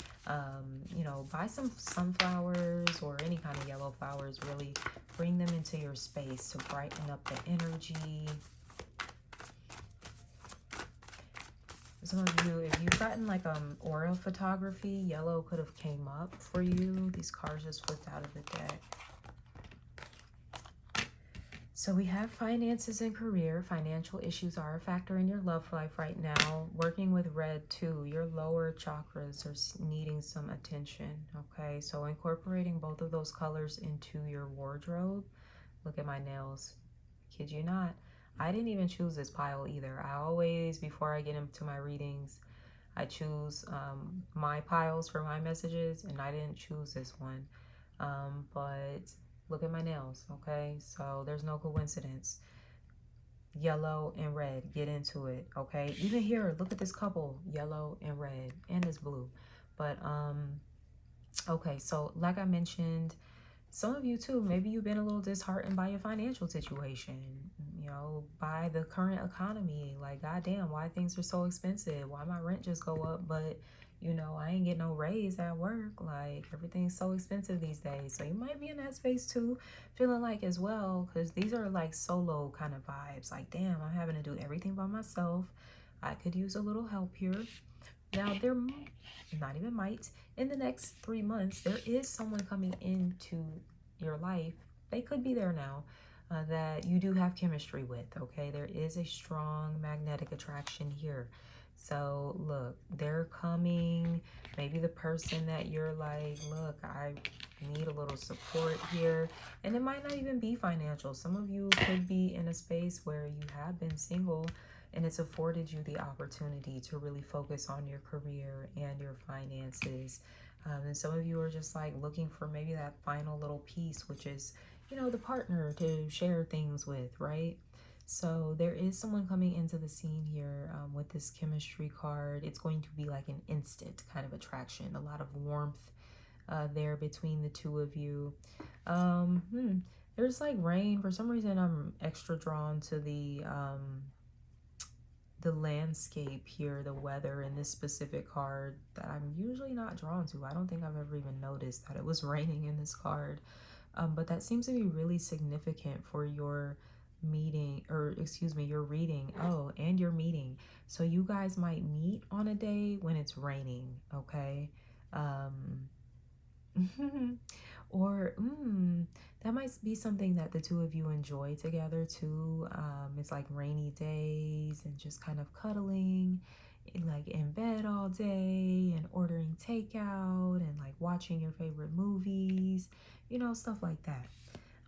You know, buy some sunflowers or any kind of yellow flowers. Really bring them into your space to brighten up the energy. Some of you, if you've gotten like aura photography, yellow could have came up for you. These cards just flipped out of the deck. So we have finances and career. Financial issues are a factor in your love life right now. Working with red too. Your lower chakras are needing some attention. Okay, so incorporating both of those colors into your wardrobe. Look at my nails. Kid you not. I didn't even choose this pile either. I always, before I get into my readings, I choose my piles for my messages, and I didn't choose this one. But look at my nails, okay? So there's no coincidence. Yellow and red, get into it, okay? Even here, look at this couple, yellow and red, and this blue. But, okay, so like I mentioned, some of you too, maybe you've been a little disheartened by your financial situation, you know, by the current economy. Like, goddamn, why things are so expensive? Why my rent just go up, but you know, I ain't getting no raise at work. Like, everything's so expensive these days. So you might be in that space too, feeling like as well, because these are like solo kind of vibes. Like, damn, I'm having to do everything by myself. I could use a little help here. Now, there not even might. In the next 3 months, there is someone coming into your life. They could be there now that you do have chemistry with, okay? There is a strong magnetic attraction here. So, look, they're coming. Maybe the person that you're like, look, I need a little support here. And it might not even be financial. Some of you could be in a space where you have been single, and it's afforded you the opportunity to really focus on your career and your finances. And some of you are just like looking for maybe that final little piece, which is, you know, the partner to share things with, right? So there is someone coming into the scene here with this chemistry card. It's going to be like an instant kind of attraction, a lot of warmth there between the two of you. There's like rain. For some reason, I'm extra drawn to the landscape here, the weather in this specific card that I'm usually not drawn to. I don't think I've ever even noticed that it was raining in this card. But that seems to be really significant for your meeting, or excuse me, your reading. Oh, and your meeting. So you guys might meet on a day when it's raining, okay? Or that might be something that the two of you enjoy together too. It's like rainy days and just kind of cuddling, like in bed all day and ordering takeout and like watching your favorite movies, you know, stuff like that.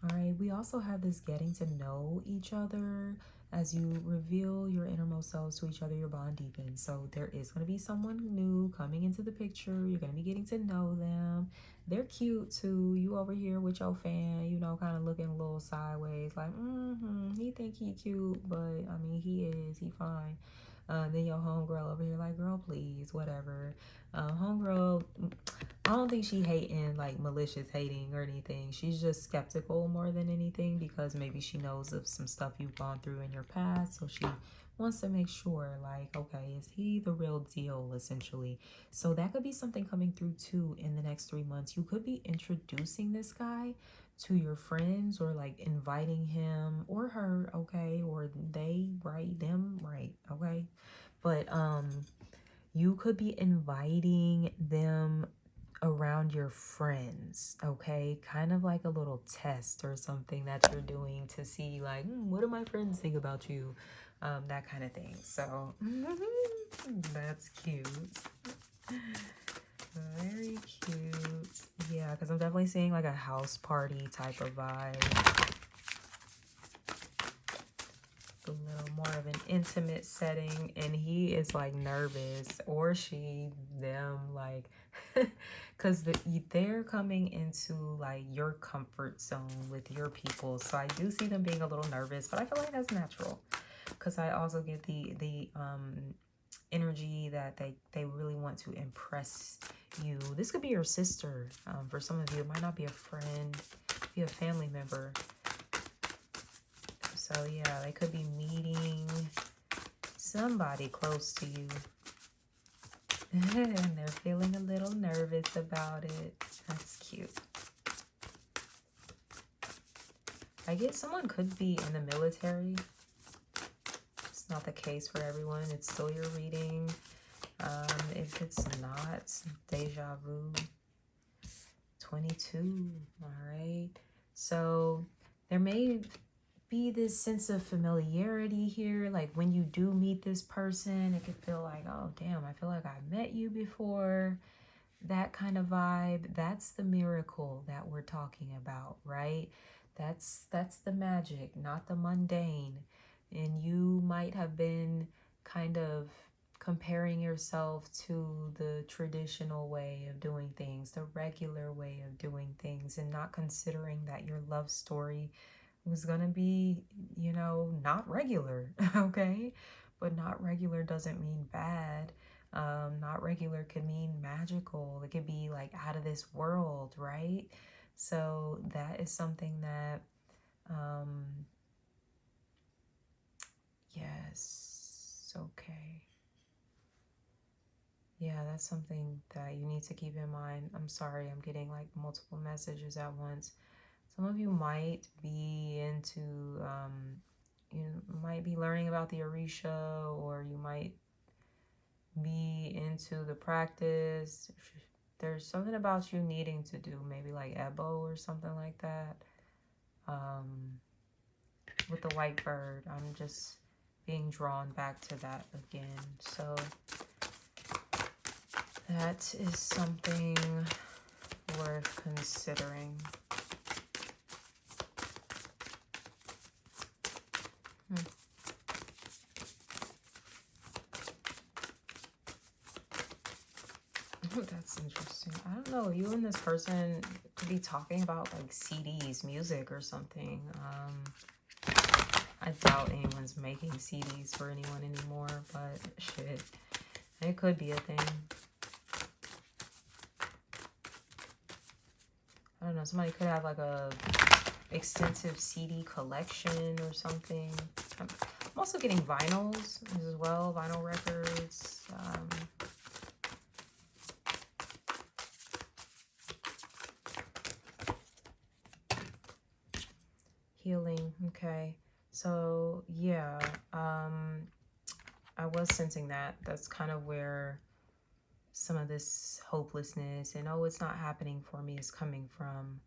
All right, we also have this getting to know each other. As you reveal your innermost selves to each other, your bond deepens. So there is going to be someone new coming into the picture. You're going to be getting to know them. They're cute too. You over here with your fan, you know, kind of looking a little sideways, like, he think he cute, but I mean, he fine. Then your homegirl over here like, girl, please, whatever. Homegirl, I don't think she hating, like malicious hating or anything. She's just skeptical more than anything, because maybe she knows of some stuff you've gone through in your past. So she wants to make sure, like, okay, is he the real deal, essentially? So that could be something coming through too in the next 3 months. You could be introducing this guy to your friends, or like inviting him or her, okay, or they, right, them, right, okay. But you could be inviting them around your friends, okay? Kind of like a little test or something that you're doing to see, like, what do my friends think about you? That kind of thing. So that's cute. Very cute. Yeah, because I'm definitely seeing like a house party type of vibe. A little more of an intimate setting, and he is like nervous, or she, them, like, because they're coming into like your comfort zone with your people. So I do see them being a little nervous, but I feel like that's natural, because I also get the energy that they really want to impress you. This could be your sister. For some of you, it might not be a friend, be a family member. So yeah, they could be meeting somebody close to you. And they're feeling a little nervous about it. That's cute. I guess someone could be in the military. It's not the case for everyone. It's still your reading. If it's not, deja vu. 22. All right. So there may be this sense of familiarity here. Like when you do meet this person, it could feel like, oh, damn, I feel like I met you before. That kind of vibe. That's the miracle that we're talking about, right? That's the magic, not the mundane. And you might have been kind of comparing yourself to the traditional way of doing things, the regular way of doing things, and not considering that your love story was gonna be, you know, not regular, okay? But not regular doesn't mean bad. Not regular could mean magical. It could be like out of this world, right? So that is something that, yes, okay. Yeah, that's something that you need to keep in mind. I'm sorry, I'm getting like multiple messages at once. Some of you might be into, you might be learning about the Orisha, or you might be into the practice. There's something about you needing to do maybe like Ebo or something like that. With the white bird, I'm just being drawn back to that again. So that is something worth considering. That's interesting. I don't know. You and this person could be talking about like CDs, music or something. I doubt anyone's making CDs for anyone anymore, but shit, it could be a thing. I don't know. Somebody could have like a extensive CD collection or something. I'm also getting vinyls as well, vinyl records. Healing. Okay. So yeah, I was sensing that. That's kind of where some of this hopelessness and, oh, it's not happening for me is coming from.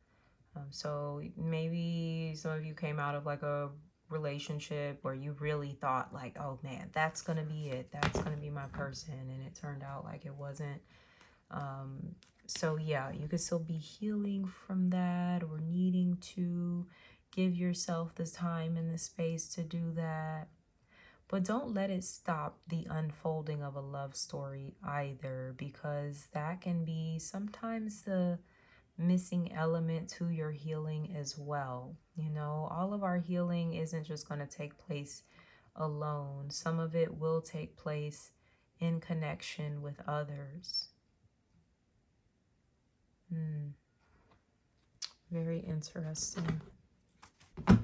So maybe some of you came out of like a relationship where you really thought like, oh man, that's gonna be it. That's gonna be my person. And it turned out like it wasn't. So yeah, you could still be healing from that or needing to give yourself the time and the space to do that. But don't let it stop the unfolding of a love story either, because that can be sometimes the missing element to your healing as well. You know, all of our healing isn't just going to take place alone. Some of it will take place in connection with others. Very interesting. I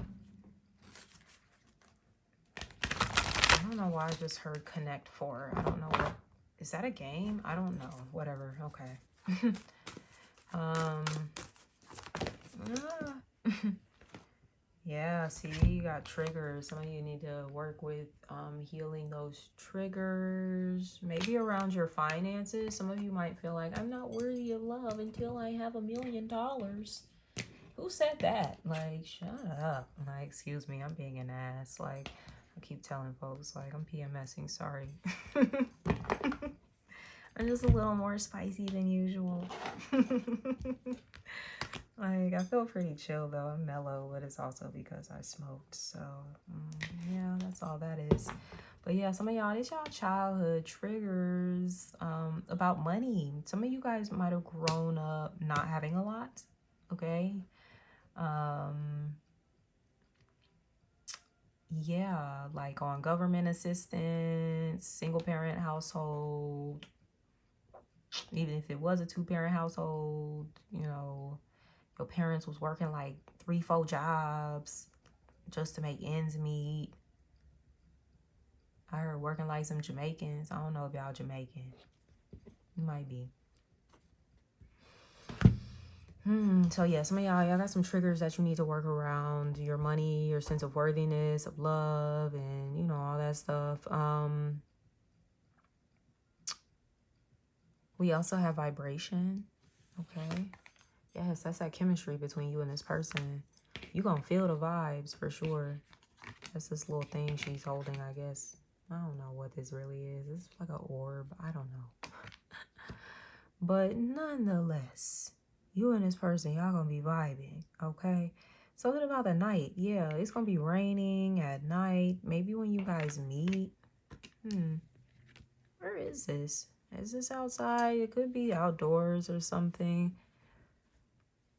don't know why I just heard Connect 4. I don't know what. Is that a game? I don't know. Whatever. Okay. Yeah, see, you got triggers. Some of you need to work with healing those triggers. Maybe around your finances. Some of you might feel like, I'm not worthy of love until I have $1 million. Who said that? Like, shut up. Like, excuse me, I'm being an ass. Like, I keep telling folks, like, I'm PMSing, sorry. I'm just a little more spicy than usual. Like, I feel pretty chill, though. I'm mellow, but it's also because I smoked. So, yeah, that's all that is. But, yeah, some of y'all, it's y'all childhood triggers about money. Some of you guys might have grown up not having a lot, okay? Yeah, like on government assistance, single parent household, even if it was a 2-parent household, you know, your parents was working like 3-4 jobs. just to make ends meet. I heard working like some Jamaicans. I don't know if y'all Jamaican. You might be. So yeah, some of y'all got some triggers that you need to work around. Your money, your sense of worthiness, of love, and you know, all that stuff. We also have vibration. Okay. Yes, that's that chemistry between you and this person. You gonna feel the vibes for sure. That's this little thing she's holding, I guess. I don't know what this really is. It's like an orb. I don't know. But nonetheless, you and this person, y'all gonna be vibing, okay? Something about the night. Yeah, it's gonna be raining at night. Maybe when you guys meet. Where is this? Is this outside? It could be outdoors or something.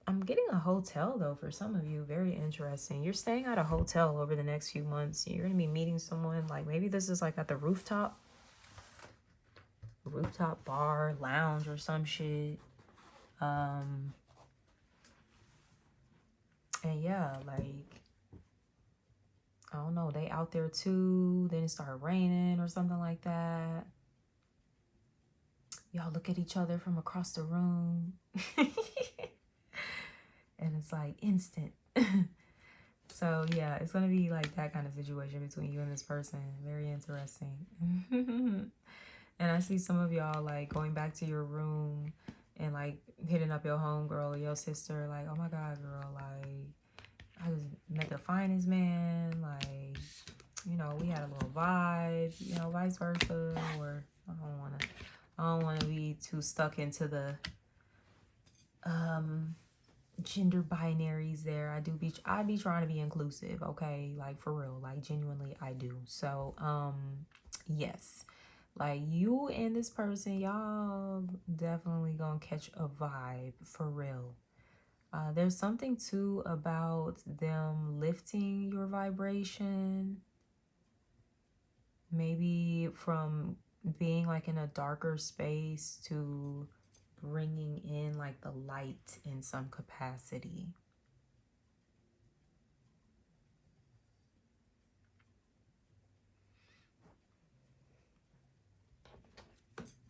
I'm getting a hotel, though, for some of you. Very interesting. You're staying at a hotel over the next few months. You're going to be meeting someone. Like, maybe this is, like, at the rooftop bar, lounge, or some shit. And, yeah, like, I don't know. They out there, too. Then it started raining or something like that. Y'all look at each other from across the room. And it's, like, instant. So, yeah, it's going to be like that kind of situation between you and this person. Very interesting. And I see some of y'all, like, going back to your room and, like, hitting up your homegirl or your sister. Like, oh, my God, girl, like, I just met the finest man. Like, you know, we had a little vibe, you know, vice versa. Or I don't want to be too stuck into the gender binaries there. I be trying to be inclusive, okay? Like, for real, like, genuinely I do. So yes, like, you and this person, y'all definitely gonna catch a vibe for real. There's something too about them lifting your vibration, maybe from being like in a darker space to bringing in like the light in some capacity.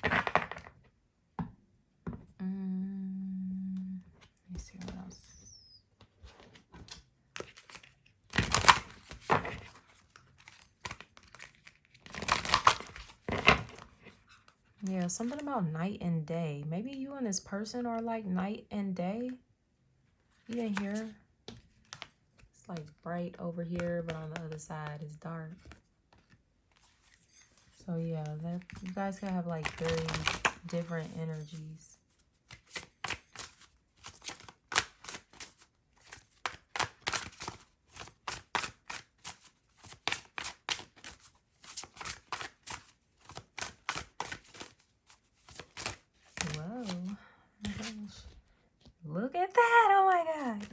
Let me see what else. Yeah, something about night and day. Maybe you and this person are like night and day. You didn't hear? It's like bright over here, but on the other side it's dark. So yeah, you guys can have like very different energies. Whoa. Look at that. Oh my God.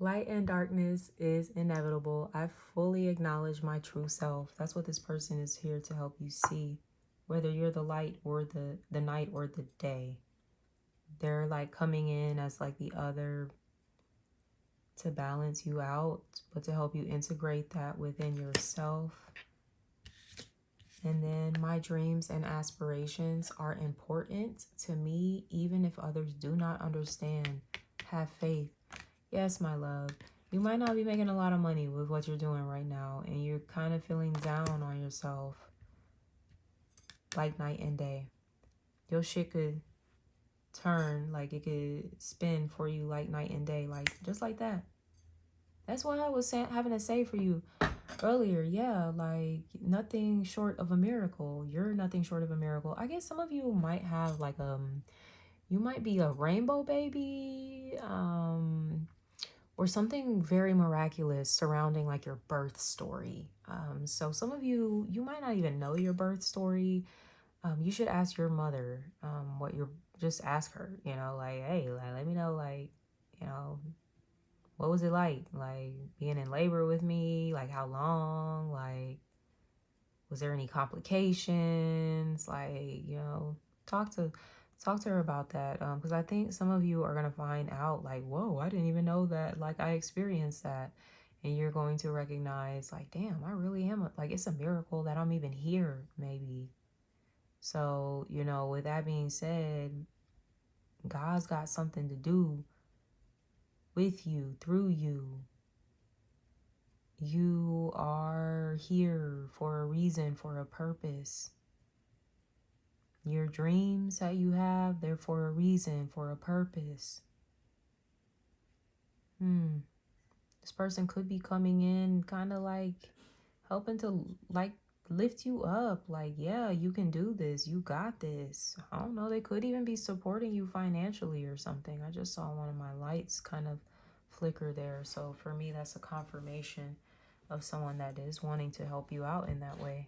Light and darkness is inevitable. I fully acknowledge my true self. That's what this person is here to help you see. Whether you're the light or the night or the day. They're like coming in as like the other to balance you out, but to help you integrate that within yourself. And then my dreams and aspirations are important to me, even if others do not understand. Have faith. Yes, my love. You might not be making a lot of money with what you're doing right now, and you're kind of feeling down on yourself like night and day. Your shit could turn, like it could spin for you like night and day, like just like that. That's what I was having to say for you earlier. Yeah, like nothing short of a miracle. You're nothing short of a miracle. I guess some of you might have like you might be a rainbow baby, or something very miraculous surrounding like your birth story. So some of you might not even know your birth story. You should ask your mother what you're, just ask her, you know, like, hey, like, let me know, like, you know, what was it like being in labor with me? Like, how long? Like, was there any complications? Like, you know, talk to her about that. Because I think some of you are gonna find out, like, whoa, I didn't even know that. Like, I experienced that, And you're going to recognize, like, damn, I really am, like, it's a miracle that I'm even here, maybe. So, you know, with that being said, God's got something to do with you, through you. You are here for a reason, for a purpose. Your dreams that you have, they're for a reason, for a purpose. This person could be coming in kind of like helping to like lift you up. Like, yeah, you can do this. You got this. I don't know. They could even be supporting you financially or something. I just saw one of my lights kind of flicker there. So for me, that's a confirmation of someone that is wanting to help you out in that way.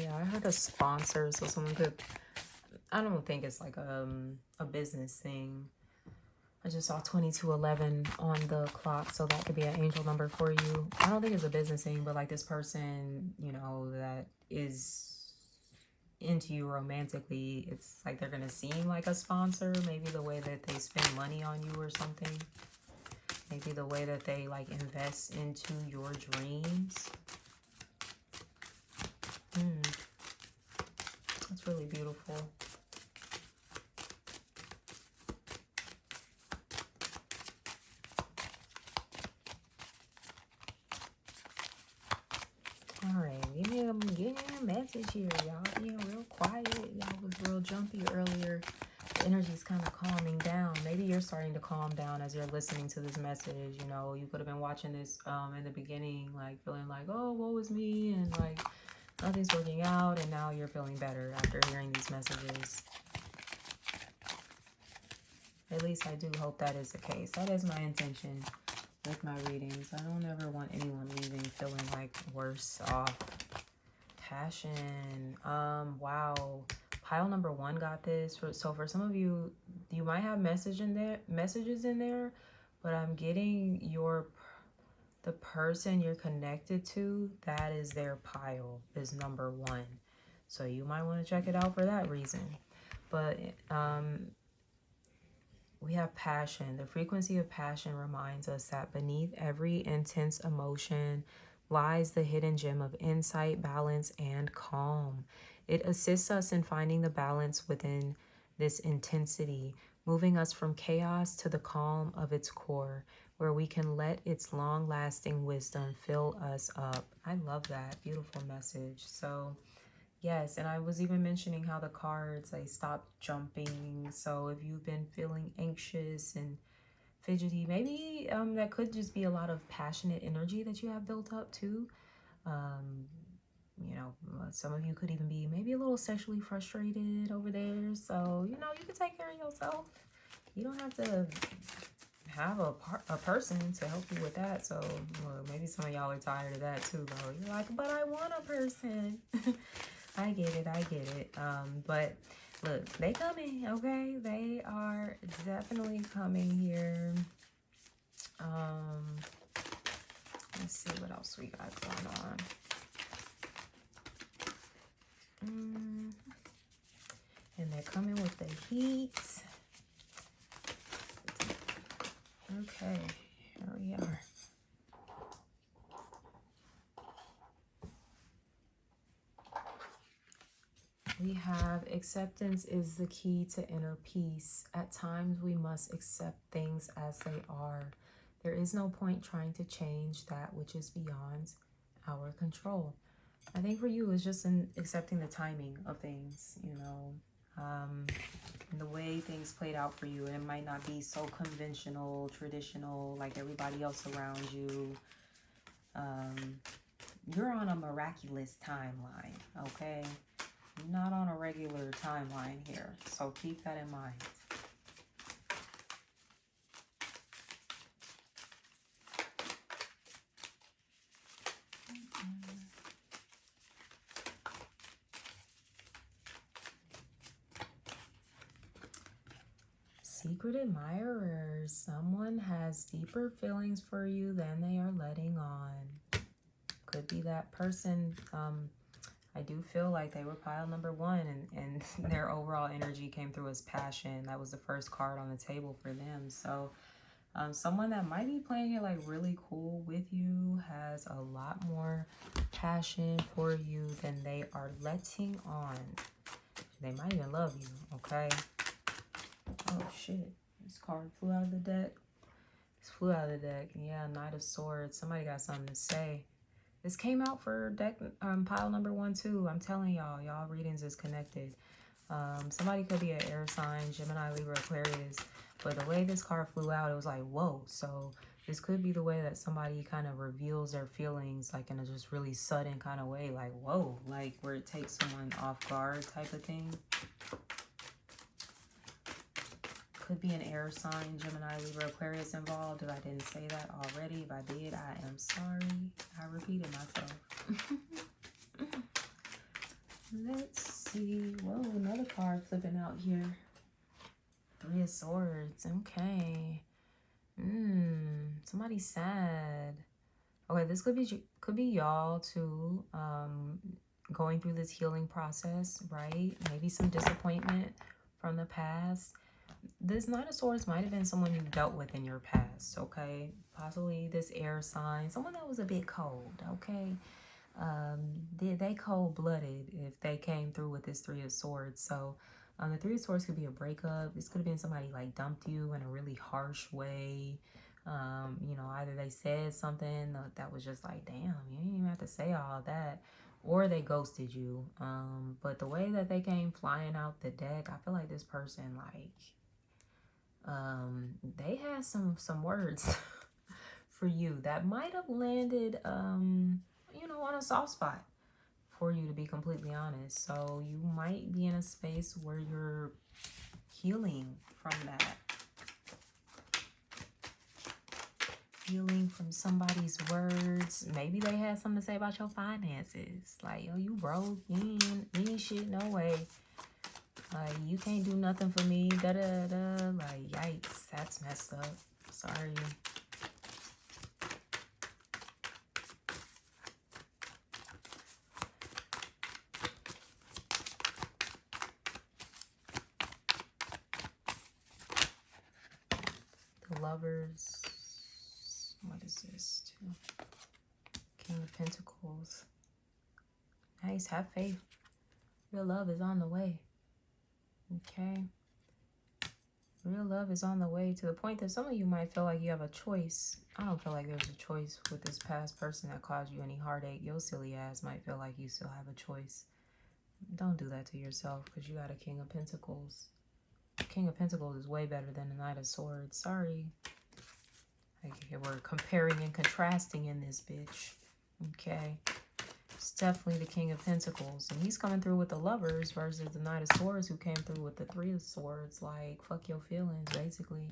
Yeah, I heard a sponsor, so someone could, I don't think it's like a business thing. I just saw 2211 on the clock, so that could be an angel number for you. I don't think it's a business thing, but like this person, you know, that is into you romantically, it's like they're gonna seem like a sponsor. Maybe the way that they spend money on you or something. Maybe the way that they like invest into your dreams. That's really beautiful. All right, give me a message here, y'all. Being real quiet. Y'all was real jumpy earlier. The energy's kind of calming down. Maybe you're starting to calm down as you're listening to this message. You know, you could have been watching this in the beginning, like feeling like, oh, woe is me, and like nothing's working out, and now you're feeling better after hearing these messages. At least I do hope that is the case. That is my intention with my readings. I don't ever want anyone leaving feeling like worse off. Passion. Wow. Pile number 1 got this. So for some of you, you might have messages in there, but I'm getting the person you're connected to, that is their pile, is number 1. So you might want to check it out for that reason. But we have passion. The frequency of passion reminds us that beneath every intense emotion lies the hidden gem of insight, balance, and calm. It assists us in finding the balance within this intensity, moving us from chaos to the calm of its core, where we can let its long-lasting wisdom fill us up. I love that. Beautiful message. So yes, and I was even mentioning how the cards, they stopped jumping. So if you've been feeling anxious and fidgety, maybe that could just be a lot of passionate energy that you have built up too. You know, some of you could even be maybe a little sexually frustrated over there. So, you know, you can take care of yourself. You don't have to have a person to help you with that. So maybe some of y'all are tired of that too, though. You're like, but I want a person. I get it. But look, they coming, okay? They are definitely coming here. Let's see what else we got going on. And they're coming with the heat. Okay, here we are. We have acceptance is the key to inner peace. At times we must accept things as they are. There is no point trying to change that which is beyond our control. I think for you, it's just in accepting the timing of things, you know, and the way things played out for you. And it might not be so conventional, traditional, like everybody else around you. You're on a miraculous timeline, okay? You're not on a regular timeline here, so keep that in mind. secret admirers. Someone has deeper feelings for you than they are letting on. Could be that person. I do feel like they were pile number one, and their overall energy came through as passion. That was the first card on the table for them. So someone that might be playing it like really cool with you has a lot more passion for you than they are letting on. They might even love you, okay? Oh, shit. This card flew out of the deck. This flew out of the deck. Yeah, Knight of Swords. Somebody got something to say. This came out for deck pile number one, too. I'm telling y'all, y'all readings is connected. Somebody could be an air sign, Gemini, Libra, Aquarius. But the way this card flew out, it was like, whoa. So this could be the way that somebody kind of reveals their feelings, like in a just really sudden kind of way. Like, whoa, like where it takes someone off guard type of thing. Could be an air sign, Gemini, Libra, Aquarius involved. If I didn't say that already, if I did, I am sorry. I repeated myself. Let's see. Whoa, another card flipping out here. Three of Swords. Okay. Somebody's sad. Okay, this could be y'all too. Going through this healing process, right? Maybe some disappointment from the past. This Knight of Swords might have been someone you dealt with in your past, okay? Possibly this air sign, someone that was a bit cold, okay? They cold-blooded if they came through with this Three of Swords. So the Three of Swords could be a breakup. This could have been somebody like dumped you in a really harsh way. You know, either they said something that was just like, damn, you didn't even have to say all that. Or they ghosted you. But the way that they came flying out the deck, I feel like this person, like, they had some words for you that might have landed, you know, on a soft spot for you, to be completely honest. So you might be in a space where you're healing from that. Healing from somebody's words. Maybe they had something to say about your finances. Like, yo, you broke. You ain't shit, no way. Like, you can't do nothing for me. Da-da-da. Like, yikes. That's messed up. Sorry. The Lovers. What is this? King of Pentacles. Nice. Have faith. Your love is on the way. Okay. Real love is on the way, to the point that some of you might feel like you have a choice. I don't feel like there's a choice with this past person that caused you any heartache. Your silly ass might feel like you still have a choice. Don't do that to yourself, because you got a King of Pentacles. King of Pentacles is way better than the Knight of Swords. Sorry. Like, we're comparing and contrasting in this bitch. Okay. It's definitely the King of Pentacles. And he's coming through with the Lovers versus the Knight of Swords, who came through with the Three of Swords. Like, fuck your feelings, basically.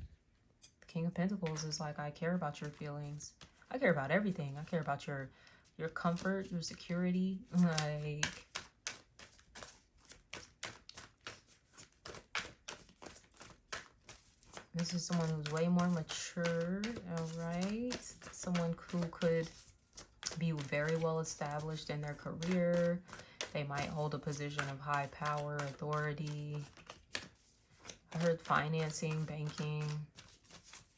The King of Pentacles is like, I care about your feelings. I care about everything. I care about your comfort, your security. Like, this is someone who's way more mature, all right? Someone who could be very well established in their career. They might hold a position of high power, authority. I heard financing, banking.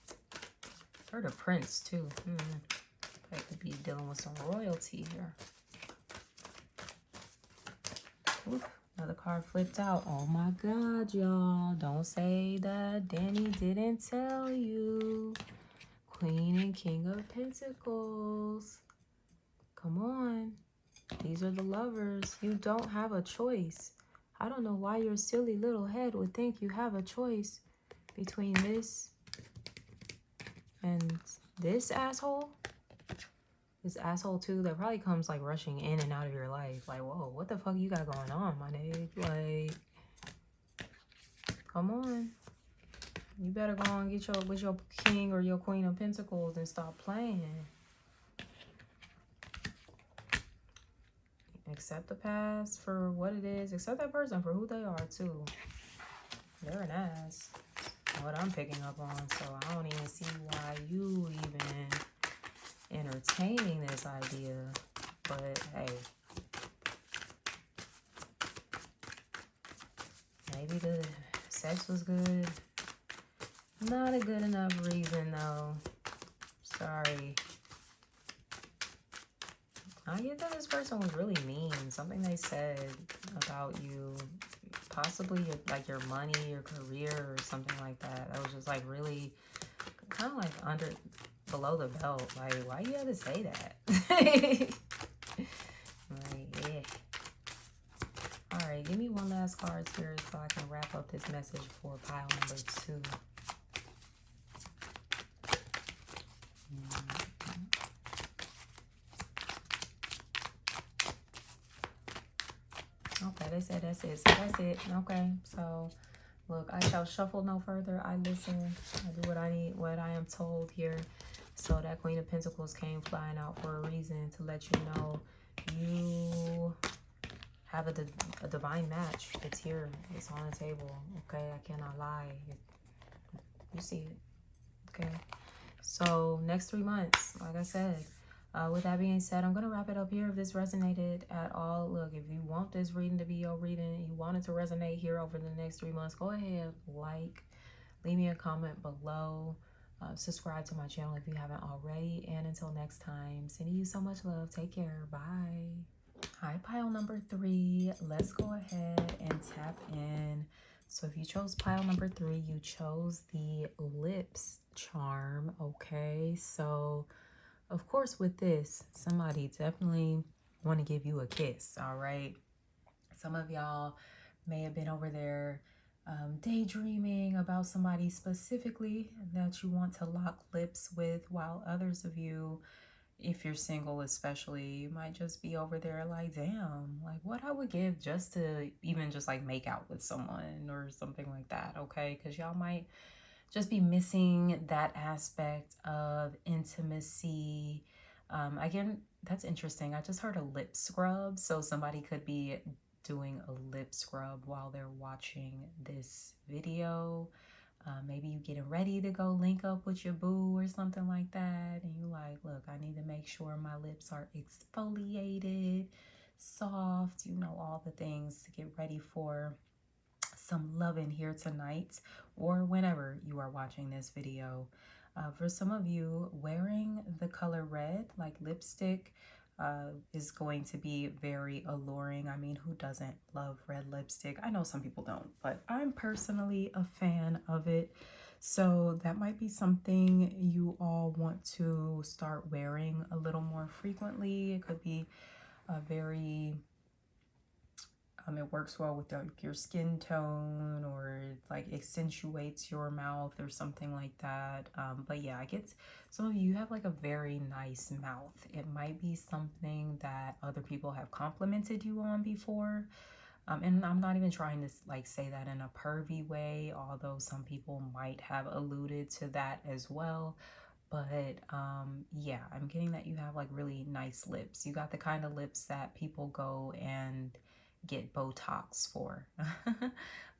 I heard a prince too. I could be dealing with some royalty here. Oof, another card flipped out. Oh my God, y'all. Don't say that Danny didn't tell you. Queen and King of Pentacles. Come on. These are the Lovers. You don't have a choice. I don't know why your silly little head would think you have a choice between this and this asshole. This asshole too, that probably comes like rushing in and out of your life. Like, whoa, what the fuck you got going on, my nigga? Like, come on. You better go on and get with your King or your Queen of Pentacles and stop playing. Accept the past for what it is. Accept that person for who they are too. They're an ass. what I'm picking up on. So I don't even see why you even entertaining this idea. But hey, maybe the sex was good. Not a good enough reason though. Sorry. I get that this person was really mean. Something they said about you, possibly like your money, your career, or something like that. That was just like really kind of like below the belt. Like, why you have to say that? Like, yeah. All right, give me one last card, Spirit, so I can wrap up this message for pile number 2. Okay, they said that's it. So that's it. Okay, so look, I shall shuffle no further. I listen. I do what I need, what I am told here. So that Queen of Pentacles came flying out for a reason, to let you know you have a divine match. It's here. It's on the table. Okay, I cannot lie. You see it. Okay. So next 3 months, like I said. With that being said, I'm going to wrap it up here. If this resonated at all, look, if you want this reading to be your reading, you want it to resonate here over the next 3 months, go ahead, leave me a comment below, subscribe to my channel if you haven't already. And until next time, sending you so much love. Take care. Bye. Hi, pile number 3. Let's go ahead and tap in. So if you chose pile number 3, you chose the lips charm. Okay, so of course, with this, somebody definitely want to give you a kiss, all right? Some of y'all may have been over there daydreaming about somebody specifically that you want to lock lips with, while others of you, if you're single especially, you might just be over there like, damn, like what I would give just to even just like make out with someone or something like that, okay? Because y'all might just be missing that aspect of intimacy. Again, that's interesting. I just heard a lip scrub. So somebody could be doing a lip scrub while they're watching this video. Maybe you getting ready to go link up with your boo or something like that. And you like, look, I need to make sure my lips are exfoliated, soft, you know, all the things to get ready for some loving here tonight or whenever you are watching this video. For some of you, wearing the color red, like lipstick, is going to be very alluring. I mean, who doesn't love red lipstick? I know some people don't, but I'm personally a fan of it. So that might be something you all want to start wearing a little more frequently. It could be a very it works well with your skin tone, or like accentuates your mouth or something like that. But yeah, I get some of you have like a very nice mouth. It might be something that other people have complimented you on before. And I'm not even trying to like say that in a pervy way, although some people might have alluded to that as well. But yeah, I'm getting that you have like really nice lips. You got the kind of lips that people go and get Botox for.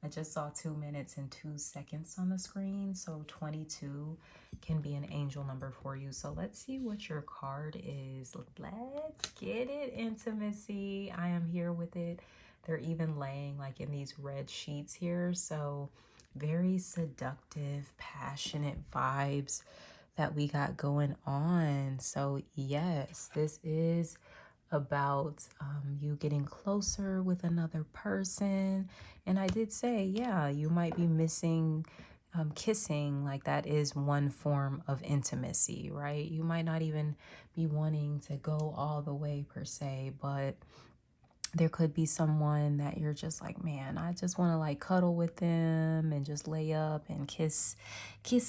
I just saw 2 minutes and 2 seconds on the screen, so 22 can be an angel number for you. So let's see what your card is. Let's get it, intimacy. I am here with it. They're even laying like in these red sheets here, so very seductive, passionate vibes that we got going on. So yes, this is about you getting closer with another person. And I did say, yeah, you might be missing kissing. Like that is one form of intimacy, right? You might not even be wanting to go all the way per se, but there could be someone that you're just like, man, I just want to like cuddle with them and just lay up and kiss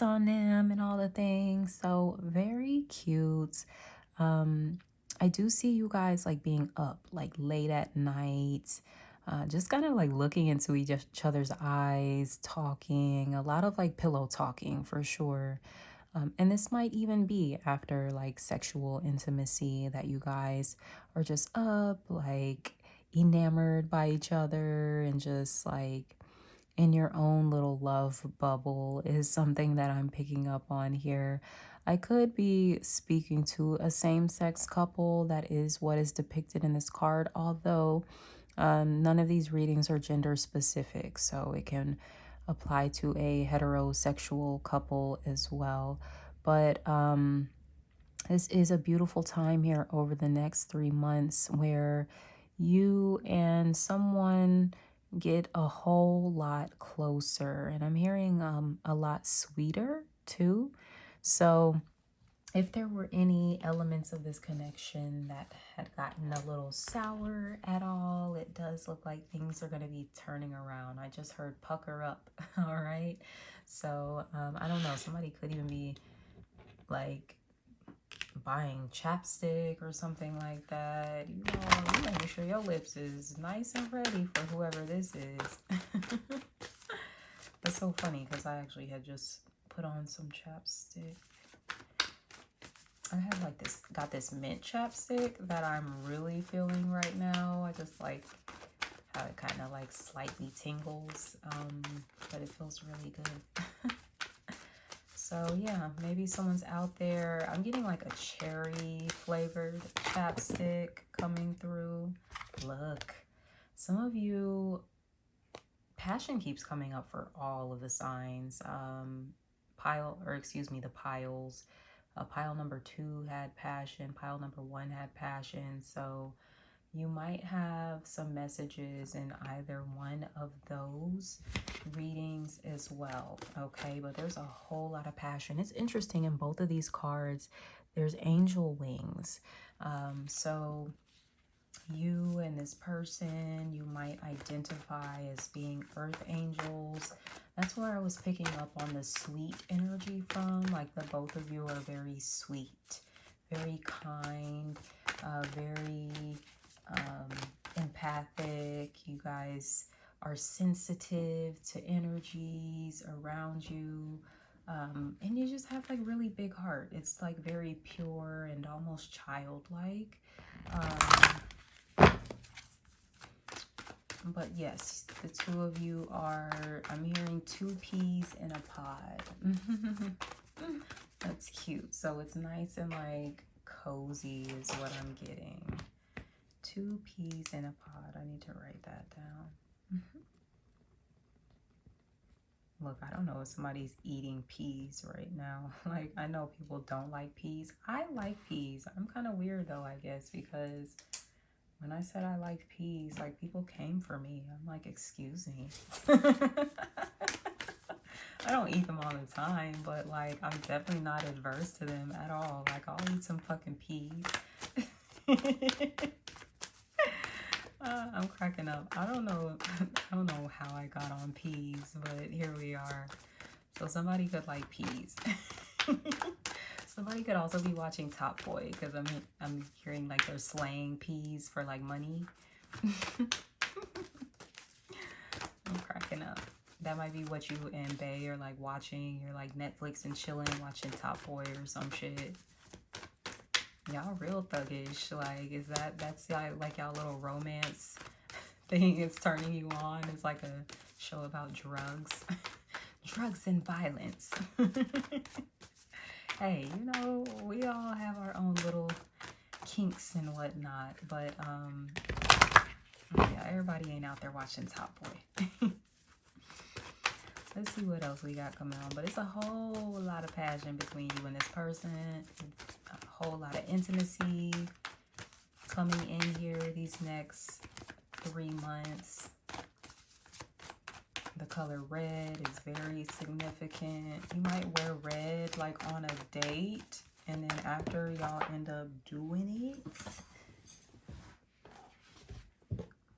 on them and all the things. So very cute. I do see you guys like being up like late at night, just kind of like looking into each other's eyes, talking, a lot of like pillow talking for sure. And this might even be after like sexual intimacy, that you guys are just up, like enamored by each other and just like in your own little love bubble is something that I'm picking up on here. I could be speaking to a same-sex couple. That is what is depicted in this card, although none of these readings are gender specific, so it can apply to a heterosexual couple as well. But this is a beautiful time here over the next 3 months where you and someone get a whole lot closer. And I'm hearing a lot sweeter too. So if there were any elements of this connection that had gotten a little sour at all, it does look like things are going to be turning around. I just heard pucker up. All right. So I don't know. Somebody could even be like buying chapstick or something like that. You gotta make sure your lips is nice and ready for whoever this is. That's so funny because I actually had just put on some chapstick. I have like got this mint chapstick that I'm really feeling right now. I just like how it kind of like slightly tingles, but it feels really good. So yeah, maybe someone's out there. I'm getting like a cherry flavored chapstick coming through. Look, some of you, passion keeps coming up for all of the signs. The piles. Pile number 2 had passion. Pile number 1 had passion. So you might have some messages in either one of those readings as well, okay? But there's a whole lot of passion. It's interesting, in both of these cards, there's angel wings. So you and this person, you might identify as being earth angels. That's where I was picking up on the sweet energy from. Like the both of you are very sweet, very kind, very empathic. You guys are sensitive to energies around you, and you just have like really big heart. It's like very pure and almost childlike. But yes, the two of you are, I'm hearing 2 peas in a pod. That's cute. So it's nice and like cozy is what I'm getting. 2 peas in a pod. I need to write that down. Look, I don't know if somebody's eating peas right now. Like, I know people don't like peas. I like peas. I'm kind of weird though, I guess, because when I said I liked peas, like people came for me. I'm like, excuse me. I don't eat them all the time, but like I'm definitely not adverse to them at all. Like I'll eat some fucking peas. I'm cracking up. I don't know how I got on peas, but here we are. So somebody could like peas. Somebody could also be watching Top Boy because I'm hearing like they're slaying peas for like money. I'm cracking up. That might be what you and Bae are like watching. You're like Netflix and chilling, watching Top Boy or some shit. Y'all real thuggish. Like, that's like y'all little romance thing it's turning you on? It's like a show about drugs. Drugs and violence. Hey, you know, we all have our own little kinks and whatnot, but yeah, everybody ain't out there watching Top Boy. Let's see what else we got coming on. But it's a whole lot of passion between you and this person. A whole lot of intimacy coming in here these next 3 months. The color red is very significant. You might wear red like on a date, and then after y'all end up doing it,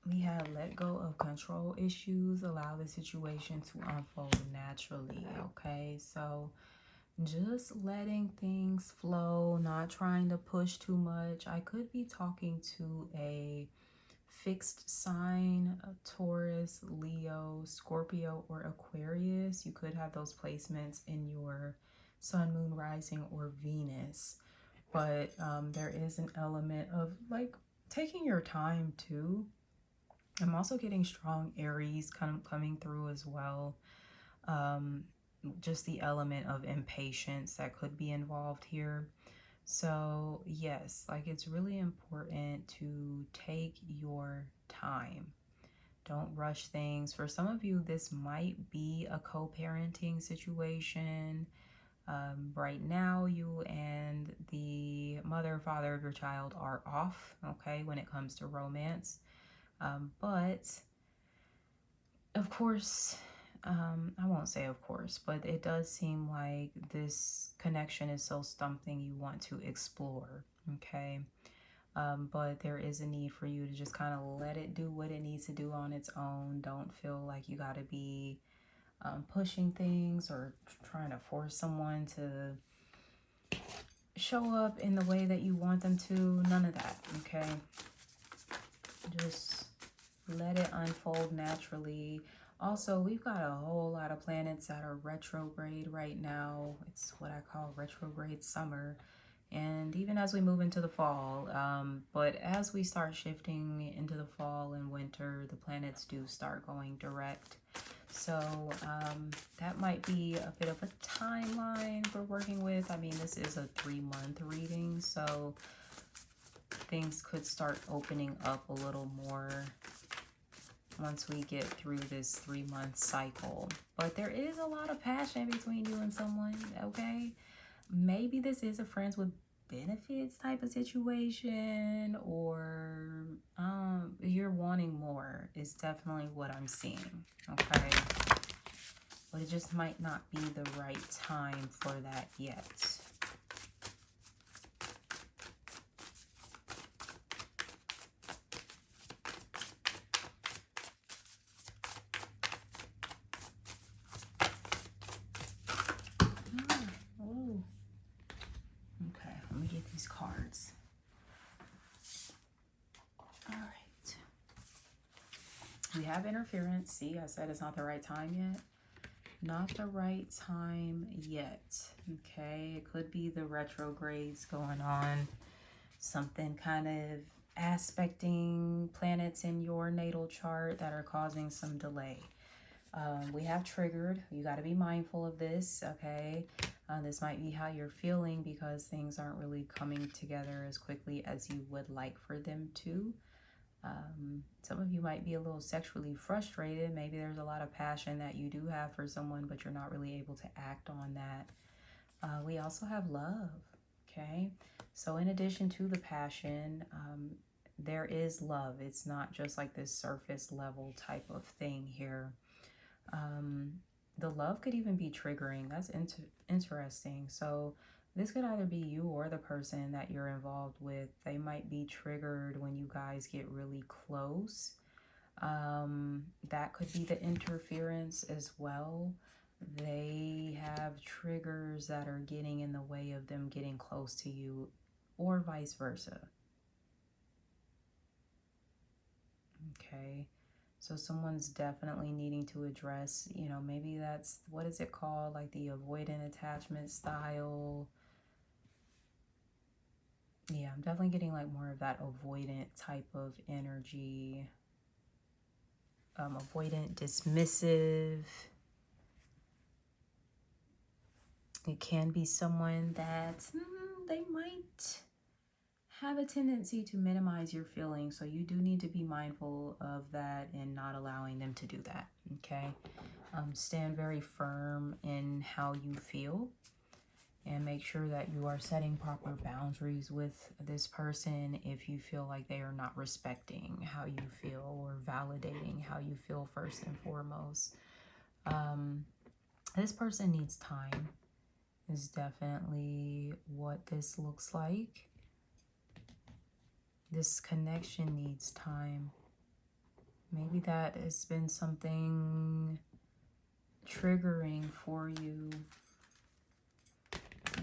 we have let go of control issues, allow the situation to unfold naturally, okay? So just letting things flow, not trying to push too much. I could be talking to a fixed sign, a Taurus, Leo, Scorpio, or Aquarius. You could have those placements in your sun, moon, rising, or Venus. But there is an element of like taking your time too. I'm also getting strong Aries kind of coming through as well. Just the element of impatience that could be involved here. So yes, like it's really important to take your time. Don't rush things. For some of you, this might be a co-parenting situation. Right now, you and the mother or father of your child are off, okay, when it comes to romance. But of course, I won't say of course, but it does seem like this connection is still something you want to explore, okay? But there is a need for you to just kind of let it do what it needs to do on its own. Don't feel like you got to be pushing things or trying to force someone to show up in the way that you want them to. None of that, okay? Just let it unfold naturally. Also, we've got a whole lot of planets that are retrograde right now. It's what I call retrograde summer. And even as we move into the fall, but as we start shifting into the fall and winter, the planets do start going direct. So that might be a bit of a timeline we're working with. I mean, this is a 3-month reading, so things could start opening up a little more once we get through this 3-month cycle. But there is a lot of passion between you and someone, okay? Maybe this is a friends with benefits type of situation, or you're wanting more is definitely what I'm seeing, okay? But it just might not be the right time for that yet. Okay, let me get these cards. All right. We have interference. See, I said it's not the right time yet. Not the right time yet. Okay, it could be the retrogrades going on. Something kind of aspecting planets in your natal chart that are causing some delay. We have triggered. You got to be mindful of this, okay? This might be how you're feeling because things aren't really coming together as quickly as you would like for them to. Some of you might be a little sexually frustrated. Maybe there's a lot of passion that you do have for someone, but you're not really able to act on that. We also have love, okay? So in addition to the passion, there is love. It's not just like this surface level type of thing here. The love could even be triggering. That's interesting. So this could either be you or the person that you're involved with. They might be triggered when you guys get really close. That could be the interference as well. They have triggers that are getting in the way of them getting close to you, or vice versa. Okay. So someone's definitely needing to address, you know, maybe that's, what is it called? Like the avoidant attachment style. Yeah, I'm definitely getting like more of that avoidant type of energy. Avoidant, dismissive. It can be someone that they might have a tendency to minimize your feelings, so you do need to be mindful of that and not allowing them to do that, okay? Stand very firm in how you feel and make sure that you are setting proper boundaries with this person if you feel like they are not respecting how you feel or validating how you feel first and foremost. This person needs time is definitely what this looks like. This connection needs time. Maybe that has been something triggering for you.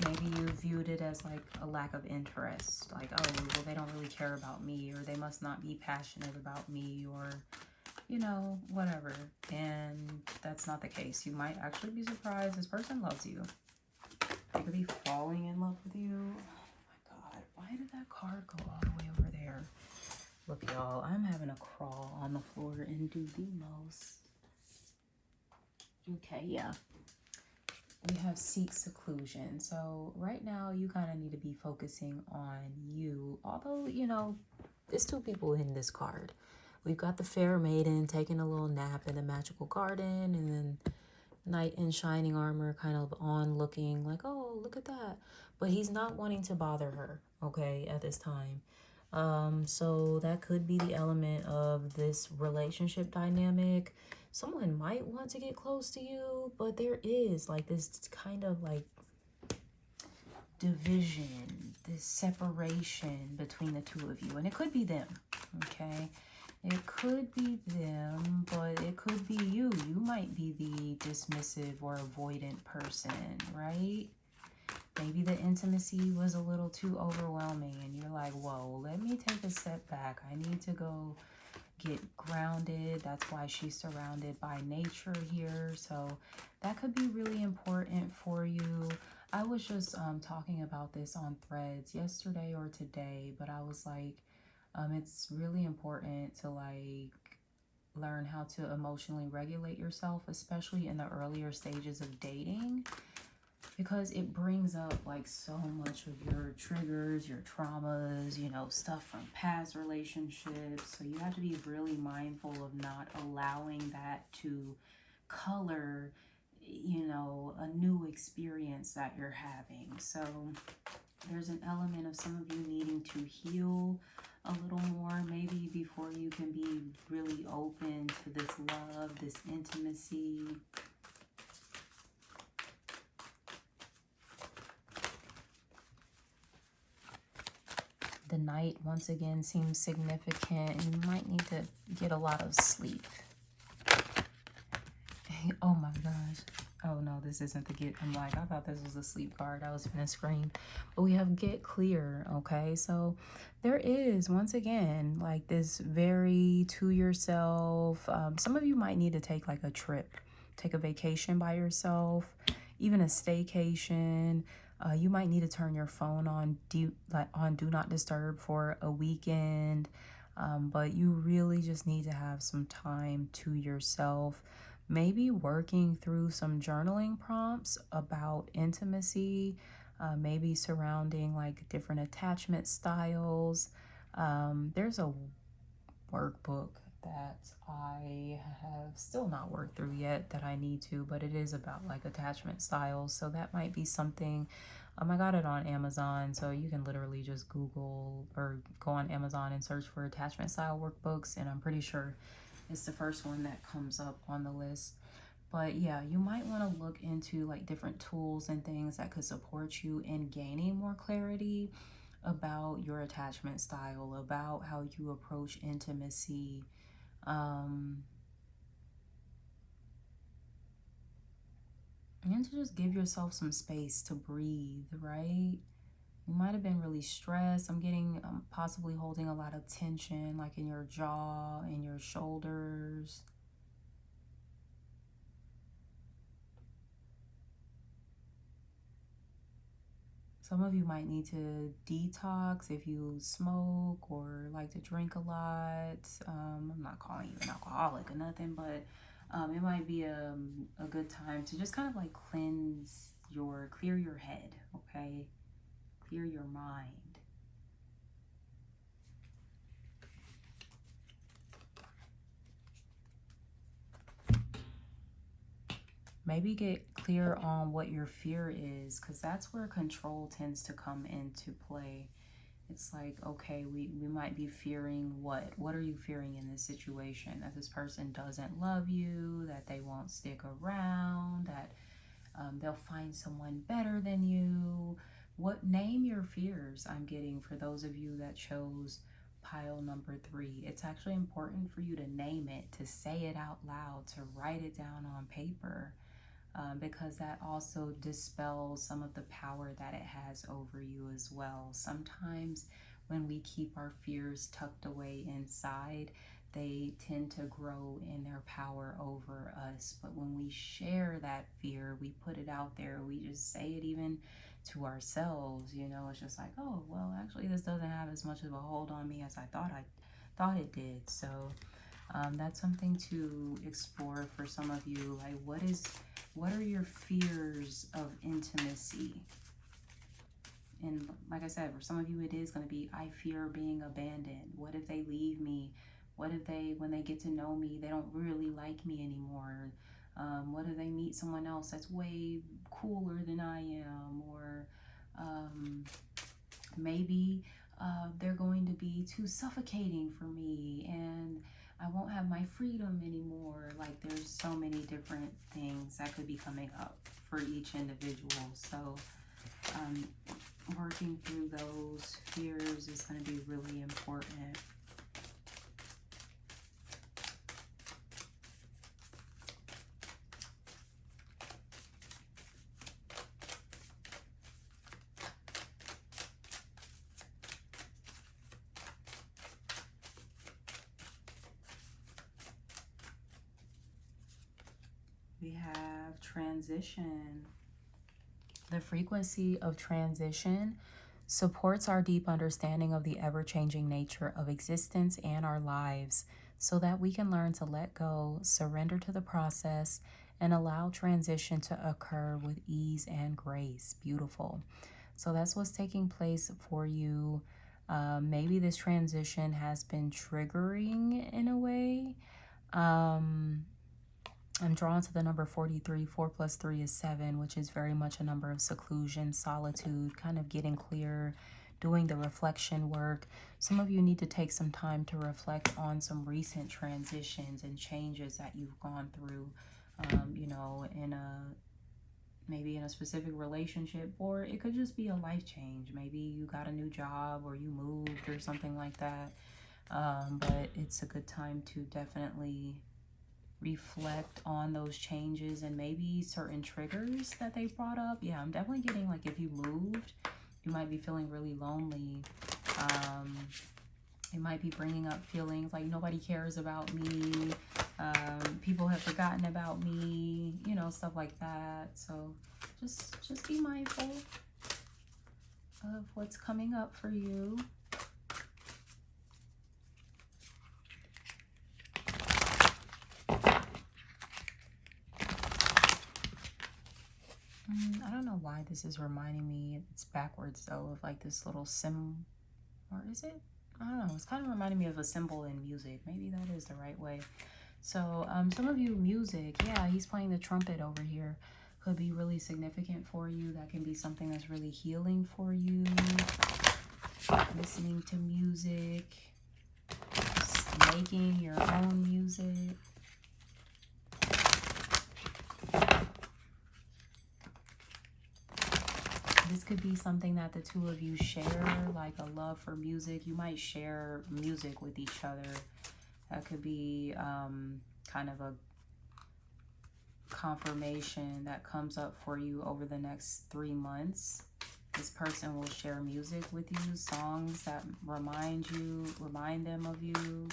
Maybe you viewed it as like a lack of interest. Like, oh, well, they don't really care about me, or they must not be passionate about me, or, you know, whatever. And that's not the case. You might actually be surprised this person loves you. They could be falling in love with you. Oh my God, why did that card go all the way over there? Look, y'all, I'm having a crawl on the floor and do the most. Okay, yeah. We have seek seclusion. So right now you kind of need to be focusing on you. Although, you know, there's two people in this card. We've got the fair maiden taking a little nap in the magical garden, and then knight in shining armor kind of on looking like, oh, look at that. But he's not wanting to bother her, okay, at this time. So that could be the element of this relationship dynamic. Someone might want to get close to you, but there is like this kind of like division, this separation between the two of you. And it could be them, okay? It could be them, but it could be you. You might be the dismissive or avoidant person, right? Maybe the intimacy was a little too overwhelming and you're like, whoa, let me take a step back. I need to go get grounded. That's why she's surrounded by nature here. So that could be really important for you. I was just talking about this on Threads yesterday or today, but I was like, it's really important to like learn how to emotionally regulate yourself, especially in the earlier stages of dating, because it brings up like so much of your triggers, your traumas, you know, stuff from past relationships. So you have to be really mindful of not allowing that to color, you know, a new experience that you're having. So there's an element of some of you needing to heal a little more, maybe before you can be really open to this love, this intimacy. The night, once again, seems significant, and you might need to get a lot of sleep. Oh my gosh. Oh no, this isn't the get. I'm like, I thought this was a sleep card. I was gonna scream. But we have get clear, okay? So there is, once again, like this very to yourself. Some of you might need to take like a trip, take a vacation by yourself, even a staycation. You might need to turn your phone on do not disturb for a weekend. But you really just need to have some time to yourself. Maybe working through some journaling prompts about intimacy, maybe surrounding like different attachment styles. There's a workbook that I have still not worked through yet that I need to, but it is about like attachment styles. So that might be something. I got it on Amazon, so you can literally just Google or go on Amazon and search for attachment style workbooks, and I'm pretty sure it's the first one that comes up on the list. But yeah, you might want to look into like different tools and things that could support you in gaining more clarity about your attachment style, about how you approach intimacy. And to just give yourself some space to breathe, right? You might have been really stressed. I'm getting possibly holding a lot of tension, like in your jaw, in your shoulders. Some of you might need to detox if you smoke or like to drink a lot. I'm not calling you an alcoholic or nothing, but it might be a good time to just kind of like clear your head, okay? Clear your mind. Maybe get clear on what your fear is, because that's where control tends to come into play. It's like, okay, we might be fearing what? What are you fearing in this situation? That this person doesn't love you, that they won't stick around, that they'll find someone better than you. Name your fears. I'm getting for those of you that chose pile number 3. It's actually important for you to name it, to say it out loud, to write it down on paper. Because that also dispels some of the power that it has over you as well. Sometimes when we keep our fears tucked away inside, they tend to grow in their power over us. But when we share that fear, we put it out there, we just say it even to ourselves, you know, it's just like, oh, well, actually, this doesn't have as much of a hold on me as I thought it did. So that's something to explore for some of you. Like, what are your fears of intimacy? And like I said, for some of you, it is going to be, I fear being abandoned. What if they leave me? What if when they get to know me, they don't really like me anymore? What if they meet someone else that's way cooler than I am? Or maybe they're going to be too suffocating for me and I won't have my freedom anymore. Like, there's so many different things that could be coming up for each individual. So working through those fears is going to be really important. We have transition. The frequency of transition supports our deep understanding of the ever-changing nature of existence and our lives so that we can learn to let go, surrender to the process, and allow transition to occur with ease and grace. Beautiful. So that's what's taking place for you. Maybe this transition has been triggering in a way. I'm drawn to the number 43. 4 plus 3 is 7, which is very much a number of seclusion, solitude, kind of getting clear, doing the reflection work. Some of you need to take some time to reflect on some recent transitions and changes that you've gone through, you know, maybe in a specific relationship, or it could just be a life change. Maybe you got a new job or you moved or something like that. But it's a good time to definitely reflect on those changes and maybe certain triggers that they brought up. Yeah, I'm definitely getting, like, if you moved, you might be feeling really lonely. It might be bringing up feelings like nobody cares about me, people have forgotten about me, you know, stuff like that. So just be mindful of what's coming up for you. I don't know why this is reminding me, it's backwards though, of like this little or is it? I don't know, it's kind of reminding me of a symbol in music. Maybe that is the right way. So some of you, music, yeah, he's playing the trumpet over here, could be really significant for you. That can be something that's really healing for you. Listening to music, making your own music. This could be something that the two of you share, like a love for music. You might share music with each other. That could be kind of a confirmation that comes up for you over the next 3 months. This person will share music with you, songs that remind them of you.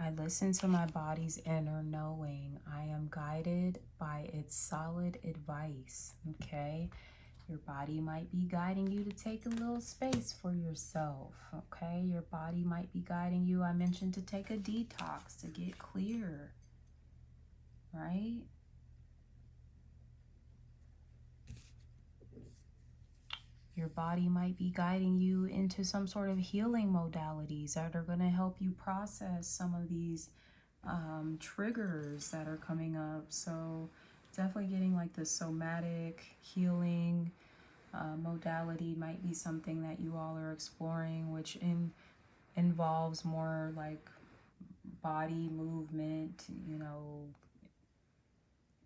I listen to my body's inner knowing. I am guided by its solid advice. Okay? Your body might be guiding you to take a little space for yourself. Okay? Your body might be guiding you, I mentioned, to take a detox, to get clear. Right? Your body might be guiding you into some sort of healing modalities that are going to help you process some of these triggers that are coming up. So definitely getting like the somatic healing modality might be something that you all are exploring, which involves more like body movement, you know,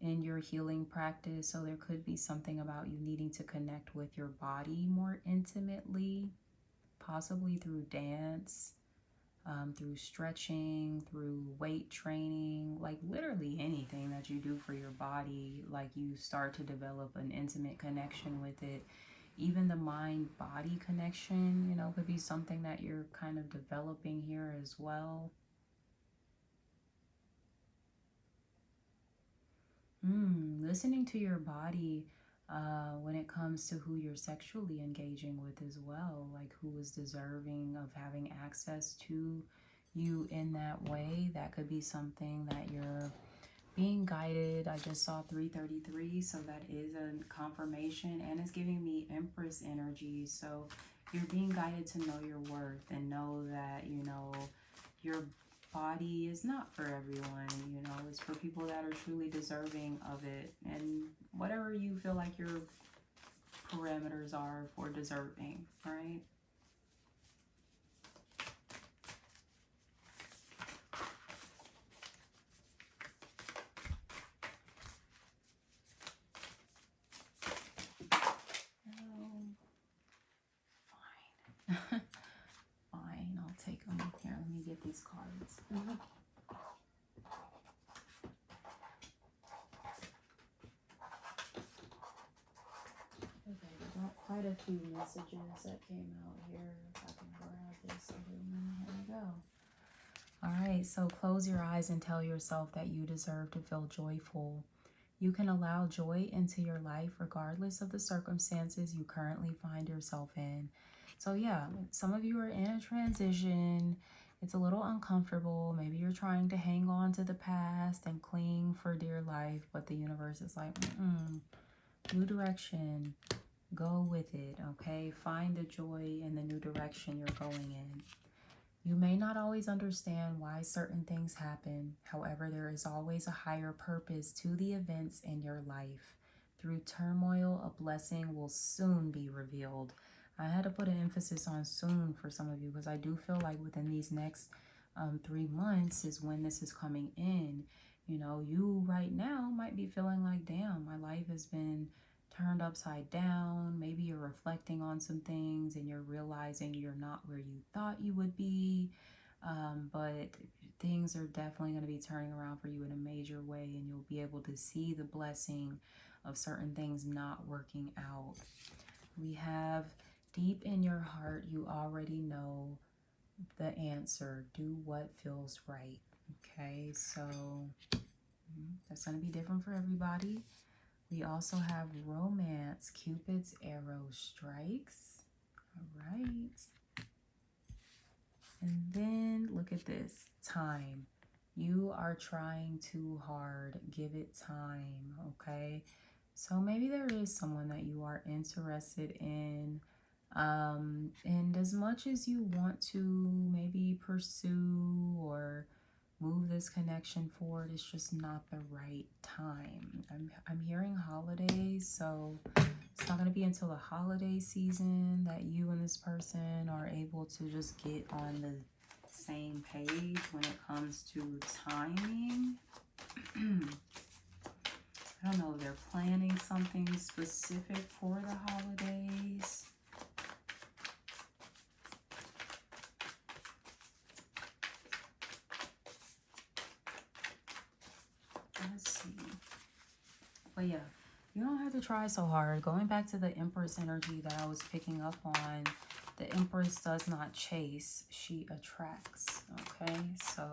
in your healing practice. So there could be something about you needing to connect with your body more intimately, possibly through dance, through stretching, through weight training, like literally anything that you do for your body. Like, you start to develop an intimate connection with it. even the mind-body connection, you know, could be something that you're kind of developing here as well. Listening to your body when it comes to who you're sexually engaging with as well, like who is deserving of having access to you in that way. That could be something that you're being guided. I just saw 333, so that is a confirmation, and it's giving me Empress energy. So you're being guided to know your worth and know that, you know, your body is not for everyone, you know, it's for people that are truly deserving of it, and whatever you feel like your parameters are for deserving, right? Fine. Fine, I'll take them. Here, let me get these cards. Okay, we got quite a few messages that came out here. If I can grab this other one, here we go. All right, so close your eyes and tell yourself that you deserve to feel joyful. You can allow joy into your life regardless of the circumstances you currently find yourself in. So yeah, some of you are in a transition. It's a little uncomfortable. Maybe you're trying to hang on to the past and cling for dear life, but the universe is like, new direction. Go with it, okay? Find the joy in the new direction you're going in. You may not always understand why certain things happen. However, there is always a higher purpose to the events in your life. Through turmoil, a blessing will soon be revealed. I had to put an emphasis on soon for some of you because I do feel like within these next 3 months is when this is coming in. You know, you right now might be feeling like, damn, my life has been turned upside down. Maybe you're reflecting on some things and you're realizing you're not where you thought you would be, but things are definitely going to be turning around for you in a major way, and you'll be able to see the blessing of certain things not working out. We have deep in your heart, you already know the answer. Do what feels right. Okay, so that's going to be different for everybody. We also have romance. Cupid's arrow strikes. All right. And then look at this. Time. You are trying too hard. Give it time. Okay. So maybe there is someone that you are interested in. And as much as you want to maybe pursue or move this connection forward, it's just not the right time. I'm hearing holidays, so it's not going to be until the holiday season that you and this person are able to just get on the same page when it comes to timing. I don't know if they're planning something specific for the holidays. Let's see. But yeah, you don't have to try so hard. Going back to the Empress energy that I was picking up on, the Empress does not chase, she attracts. Okay, so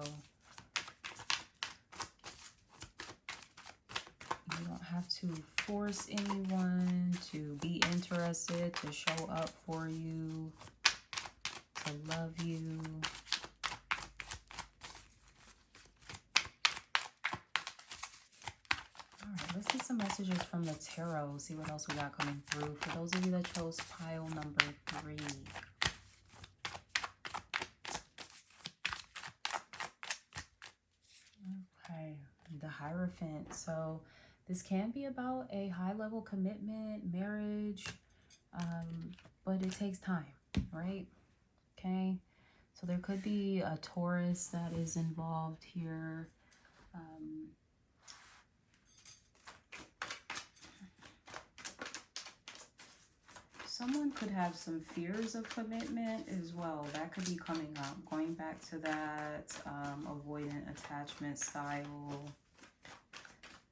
you don't have to force anyone to be interested, to show up for you, to love you. Let's get some messages from the tarot. See what else we got coming through. For those of you that chose pile number 3. Okay, the Hierophant. So this can be about a high-level commitment, marriage, but it takes time, right? Okay, so there could be a Taurus that is involved here. Someone could have some fears of commitment as well. That could be coming up. Going back to that avoidant attachment style.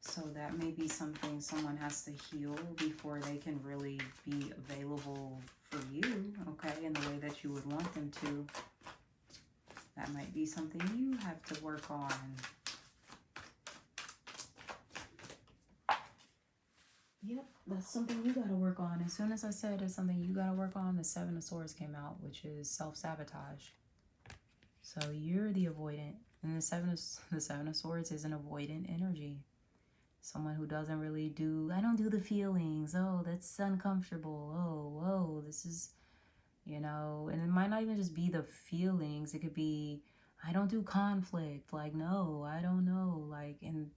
So So that may be something someone has to heal before they can really be available for you, okay, in the way that you would want them to. That might be something you have to work on. Yep, that's something you got to work on. As soon as I said it's something you got to work on, the Seven of Swords came out, which is self-sabotage. So you're the avoidant. And the Seven of Swords is an avoidant energy. Someone who doesn't really do, I don't do the feelings. Oh, that's uncomfortable. Oh, whoa, this is, you know, and it might not even just be the feelings. It could be, I don't do conflict. Like, no, I don't know. Like, and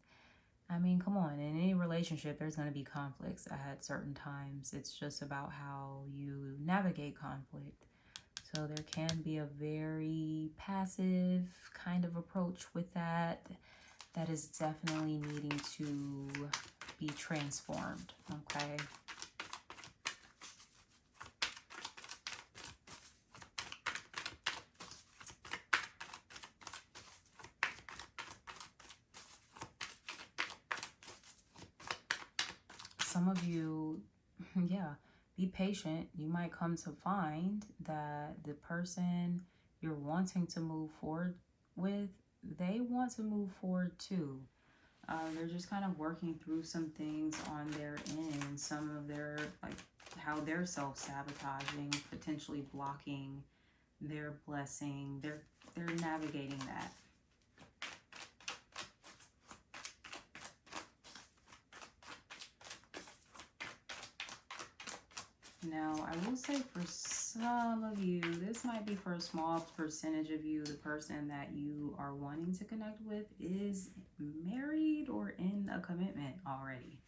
I mean, come on, in any relationship, there's going to be conflicts at certain times. It's just about how you navigate conflict. So there can be a very passive kind of approach with that. That is definitely needing to be transformed, okay? Some of you, yeah, be patient. You might come to find that the person you're wanting to move forward with, they want to move forward too. They're just kind of working through some things on their end. Some of their, like, how they're self-sabotaging, potentially blocking their blessing. They're navigating that. Now, I will say for some of you, this might be for a small percentage of you, the person that you are wanting to connect with is married or in a commitment already.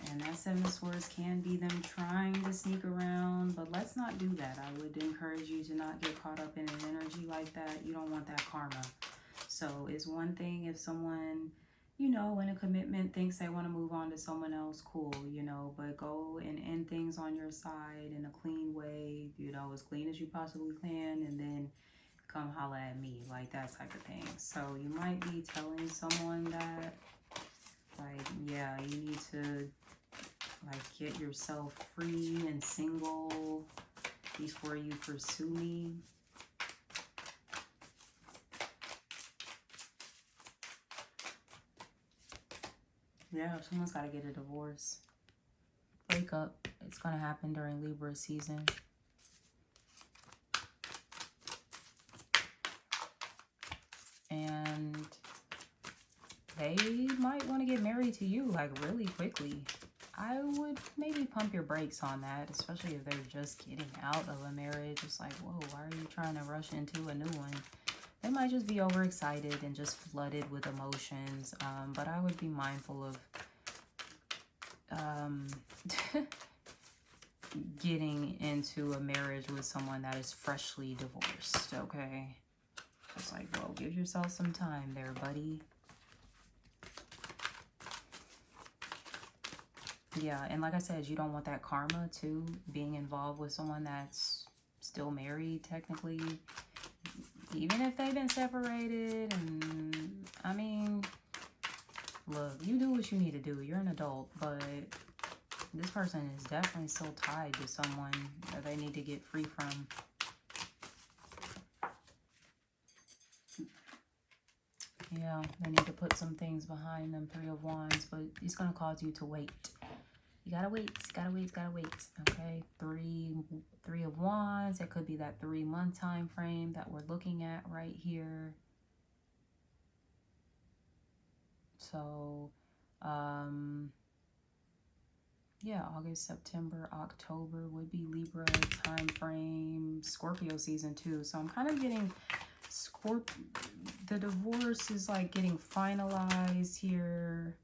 And that Seven of Swords can be them trying to sneak around, but let's not do that. I would encourage you to not get caught up in an energy like that. You don't want that karma. So it's one thing if someone, you know, in a commitment thinks they want to move on to someone else, cool, you know, but go and end things on your side in a clean way, you know, as clean as you possibly can, and then come holla at me, like that type of thing. So you might be telling someone that, like, yeah, you need to, like, get yourself free and single before you pursue me. Yeah, someone's got to get a divorce. Break up. It's going to happen during Libra season. And they might want to get married to you, like, really quickly. I would maybe pump your brakes on that, especially if they're just getting out of a marriage. It's like, whoa, why are you trying to rush into a new one? They might just be overexcited and just flooded with emotions. But I would be mindful of getting into a marriage with someone that is freshly divorced, okay? Just like, whoa, give yourself some time there, buddy. Yeah, and like I said, you don't want that karma too, being involved with someone that's still married technically, even if they've been separated. And I mean, look, you do what you need to do. You're an adult, but this person is definitely still tied to someone that they need to get free from. Yeah, they need to put some things behind them. Three of Wands, but it's going to cause you to wait. You gotta wait, gotta wait, okay? Three of Wands, it could be that 3-month time frame that we're looking at right here. So, yeah, August, September, October would be Libra time frame, Scorpio season too. So I'm kind of getting the divorce is like getting finalized here.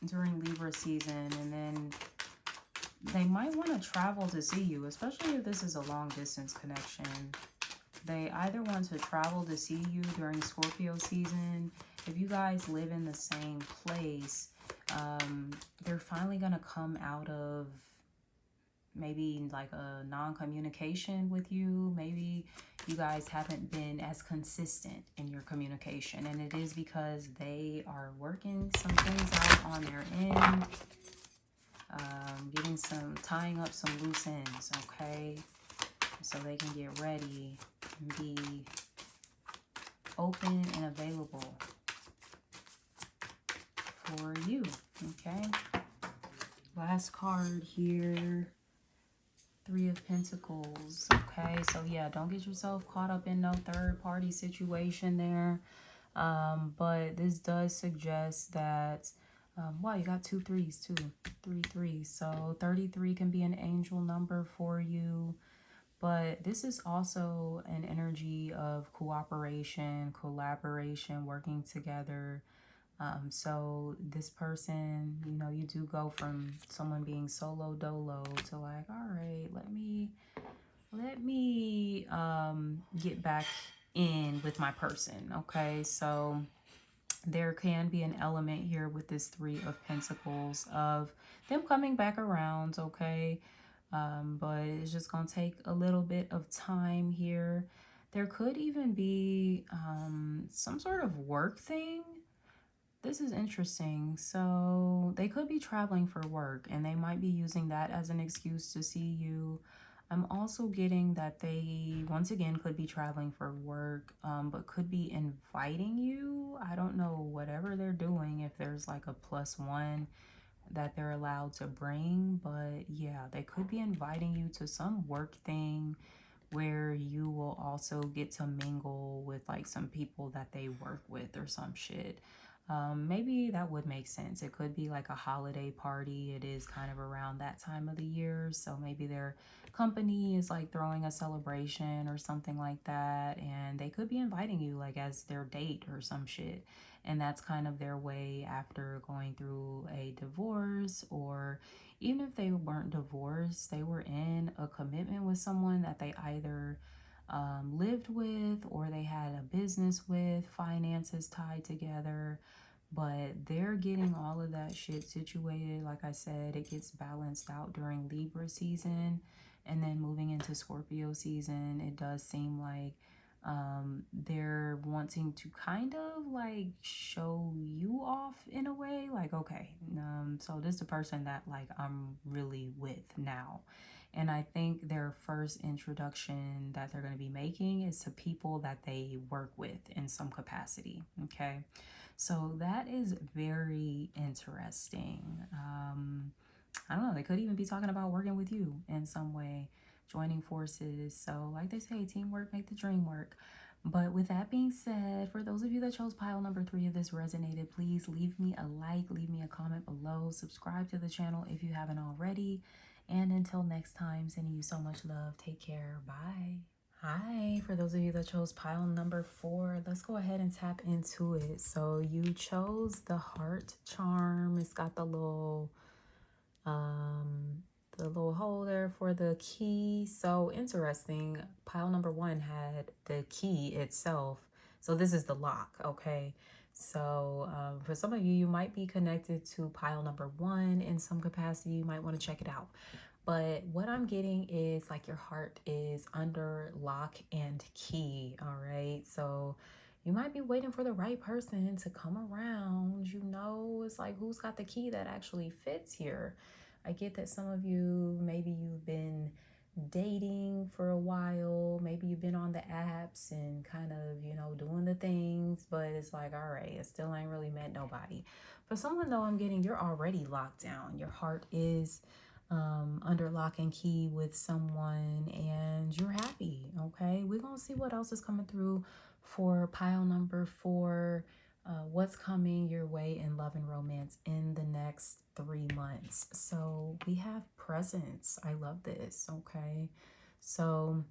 During Libra season, and then they might want to travel to see you, especially if this is a long distance connection. They either want to travel to see you during Scorpio season. If you guys live in the same place, they're finally going to come out of maybe like a non-communication with you. Maybe you guys haven't been as consistent in your communication, and it is because they are working some things out on their end, tying up some loose ends, okay? So they can get ready and be open and available for you, okay? Last card here, Three of Pentacles, okay? So yeah, don't get yourself caught up in no third party situation there. But this does suggest that, wow, you got 2 3s too, 3 3. So 33 can be an angel number for you. But this is also an energy of cooperation, collaboration, working together. So this person, you know, you do go from someone being solo dolo to like, all right, let me get back in with my person. Okay, so there can be an element here with this Three of Pentacles of them coming back around, okay? But it's just gonna take a little bit of time here. There could even be some sort of work thing. This is interesting. So they could be traveling for work and they might be using that as an excuse to see you. I'm also getting that they, once again, could be traveling for work, but could be inviting you. I don't know, whatever they're doing, if there's like a +1 that they're allowed to bring. But yeah, they could be inviting you to some work thing where you will also get to mingle with like some people that they work with or some shit. Maybe that would make sense. It could be like a holiday party. It is kind of around that time of the year. So maybe their company is like throwing a celebration or something like that. And they could be inviting you like as their date or some shit. And that's kind of their way after going through a divorce, or even if they weren't divorced, they were in a commitment with someone that they either lived with or they had a business with, finances tied together. But they're getting all of that shit situated. Like I said, it gets balanced out during Libra season. And then moving into Scorpio season, it does seem like they're wanting to kind of like show you off in a way. Like, okay, so this is the person that like I'm really with now. And I think their first introduction that they're going to be making is to people that they work with in some capacity. Okay. So that is very interesting. I don't know. They could even be talking about working with you in some way, joining forces. So like they say, teamwork make the dream work. But with that being said, for those of you that chose pile number 3, if this resonated, please leave me a like, leave me a comment below, subscribe to the channel if you haven't already. And until next time, sending you so much love. Take care. Bye. Hi, for those of you that chose pile number 4, let's go ahead and tap into it. So you chose the heart charm. It's got the little hole there for the key. So interesting. Pile number 1 had the key itself. So this is the lock, okay? So for some of you, you might be connected to pile number 1 in some capacity. You might want to check it out. But what I'm getting is like your heart is under lock and key, all right? So you might be waiting for the right person to come around. You know, it's like, who's got the key that actually fits here? I get that some of you, maybe you've been dating for a while. Maybe you've been on the apps and kind of, you know, doing the things, but it's like, all right, it still ain't really met nobody. For someone though, I'm getting you're already locked down. Your heart is under lock and key with someone and you're happy. Okay, we're gonna see what else is coming through for pile number 4. What's coming your way in love and romance in the next 3 months. So we have presents. I love this. Okay, so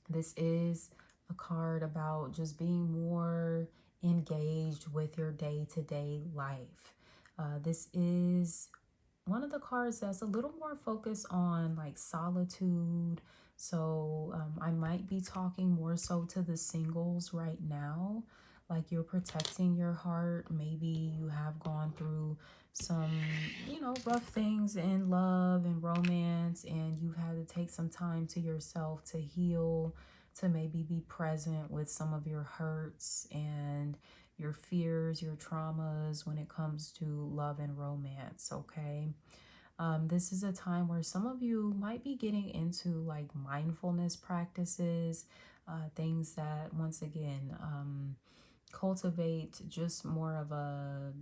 this is a card about just being more engaged with your day-to-day life. This is one of the cards that's a little more focused on like solitude. So I might be talking more so to the singles right now. Like you're protecting your heart. Maybe you have gone through some, you know, rough things in love and romance, and you've had to take some time to yourself to heal, to maybe be present with some of your hurts and your fears, your traumas when it comes to love and romance, okay? This is a time where some of you might be getting into like mindfulness practices, things that, once again, cultivate just more of a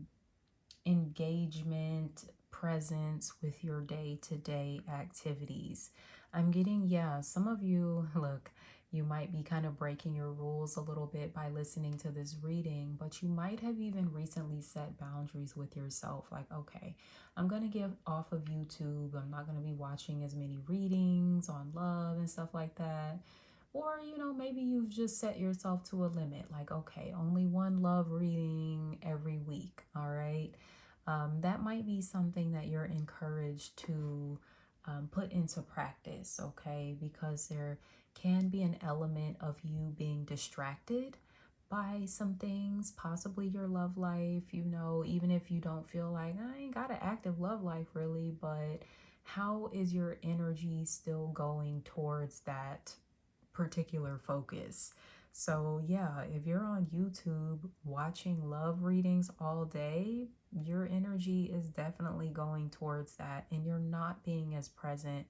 engagement, presence with your day-to-day activities. I'm getting, yeah, some of you, look, you might be kind of breaking your rules a little bit by listening to this reading, but you might have even recently set boundaries with yourself. Like, okay, I'm going to get off of YouTube. I'm not going to be watching as many readings on love and stuff like that. Or, you know, maybe you've just set yourself to a limit. Like, okay, only one love reading every week. All right. That might be something that you're encouraged to put into practice, okay? Because there can be an element of you being distracted by some things, possibly your love life, you know, even if you don't feel like I ain't got an active love life really, but how is your energy still going towards that particular focus? So, yeah, if you're on YouTube watching love readings all day, your energy is definitely going towards that, and you're not being as present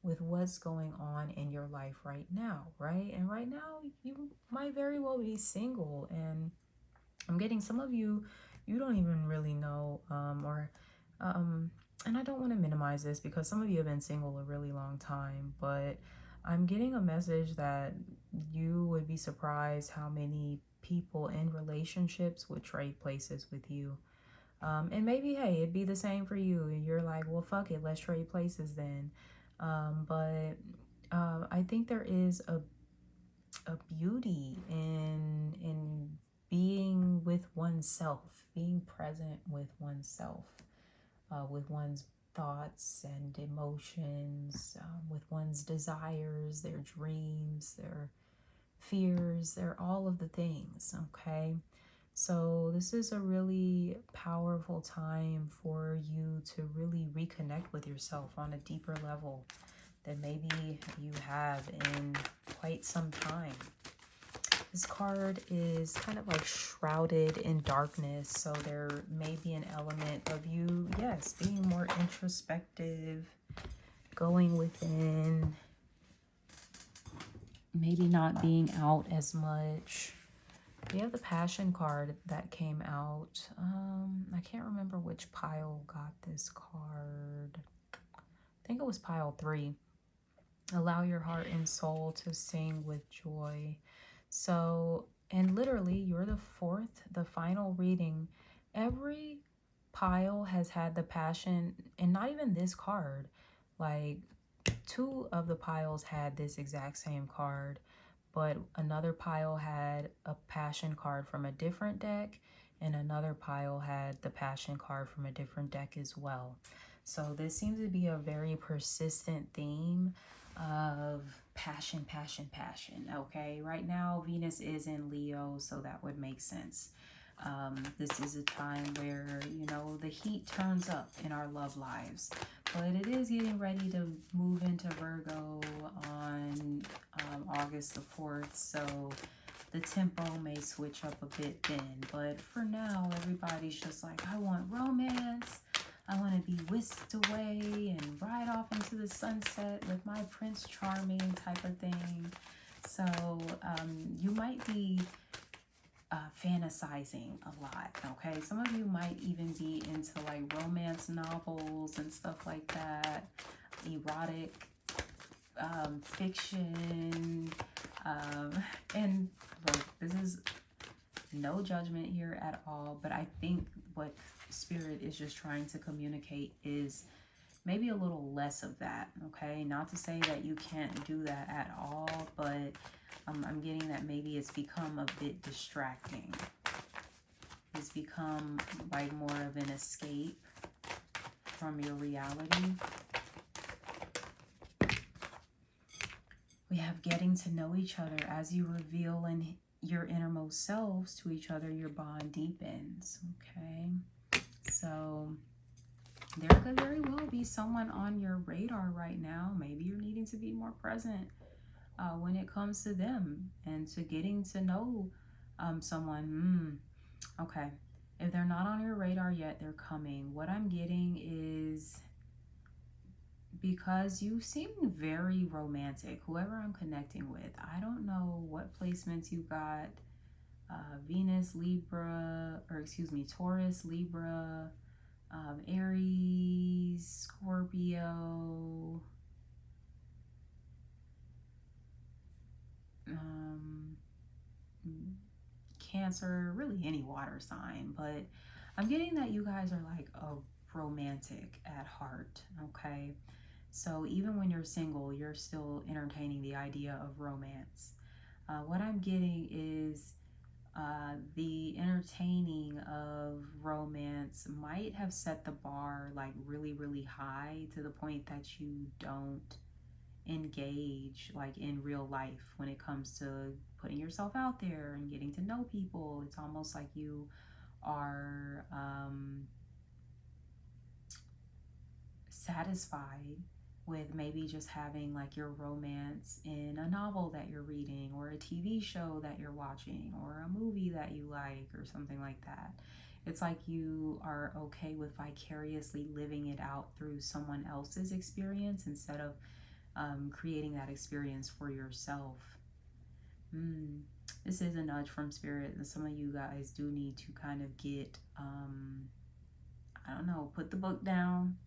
with what's going on in your life right now, right? And right now, you might very well be single, and I'm getting some of you, you don't even really know, um, and I don't want to minimize this because some of you have been single a really long time, but I'm getting a message that you would be surprised how many people in relationships would trade places with you. And maybe, hey, it'd be the same for you. And you're like, well, fuck it, let's trade places then. But I think there is a beauty in being with oneself, being present with one's thoughts and emotions, with one's desires, their dreams, their fears, their all of the things, okay? So this is a really powerful time for you to really reconnect with yourself on a deeper level than maybe you have in quite some time. This card is kind of like shrouded in darkness, so there may be an element of you, yes, being more introspective, going within, maybe not being out as much. We have the Passion card that came out. I can't remember which pile got this card. I think it was pile 3. Allow your heart and soul to sing with joy. So, and literally, you're the 4th, the final reading. Every pile has had the Passion, and not even this card. Like, 2 of the piles had this exact same card, but another pile had a Passion card from a different deck, and another pile had the Passion card from a different deck as well. So this seems to be a very persistent theme of passion, passion, passion. Okay, right now Venus is in Leo, so that would make sense. This is a time where, you know, the heat turns up in our love lives, but it is getting ready to move into Virgo on August the 4th, so the tempo may switch up a bit then. But for now, everybody's just like, I want romance. I want to be whisked away and ride off into the sunset with my Prince Charming type of thing. So you might be fantasizing a lot, okay? Some of you might even be into like romance novels and stuff like that, erotic fiction, and look, this is no judgment here at all, but I think what Spirit is just trying to communicate is maybe a little less of that, okay? Not to say that you can't do that at all, but I'm getting that maybe it's become a bit distracting. It's become like more of an escape from your reality. We have getting to know each other. As you reveal in your innermost selves to each other, your bond deepens, okay? So be someone on your radar right now. Maybe you're needing to be more present when it comes to them and to getting to know someone. Okay. If they're not on your radar yet, they're coming. What I'm getting is, because you seem very romantic, whoever I'm connecting with, I don't know what placements you got. Venus, Libra, or excuse me, Taurus, Libra, Aries, Scorpio, Cancer, really any water sign. But I'm getting that you guys are like a romantic at heart, okay? So even when you're single, you're still entertaining the idea of romance. What I'm getting is the entertaining of romance might have set the bar like really, really high to the point that you don't engage like in real life when it comes to putting yourself out there and getting to know people. It's almost like you are satisfied with maybe just having like your romance in a novel that you're reading, or a TV show that you're watching, or a movie that you like, or something like that. It's like you are okay with vicariously living it out through someone else's experience instead of creating that experience for yourself. This is a nudge from spirit, and some of you guys do need to kind of get, I don't know, put the book down.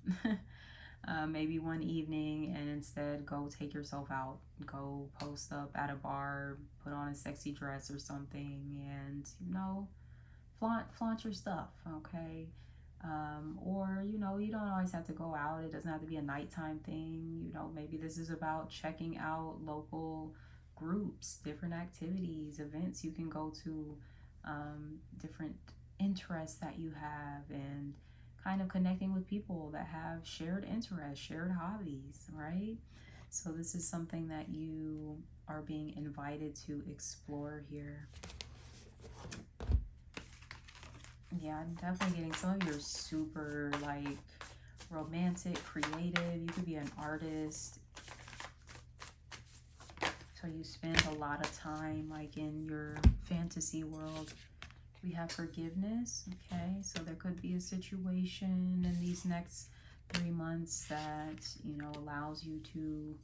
Maybe one evening, and instead go take yourself out, go post up at a bar, put on a sexy dress or something, and flaunt your stuff, okay? Or you don't always have to go out. It doesn't have to be a nighttime thing. Maybe this is about checking out local groups, different activities, events you can go to, different interests that you have, and kind of connecting with people that have shared interests, shared hobbies, right? So this is something that you are being invited to explore here. Yeah, I'm definitely getting some of you are super like romantic, creative. You could be an artist. So you spend a lot of time like in your fantasy world. We have forgiveness, okay? So there could be a situation in these next 3 months that, allows you to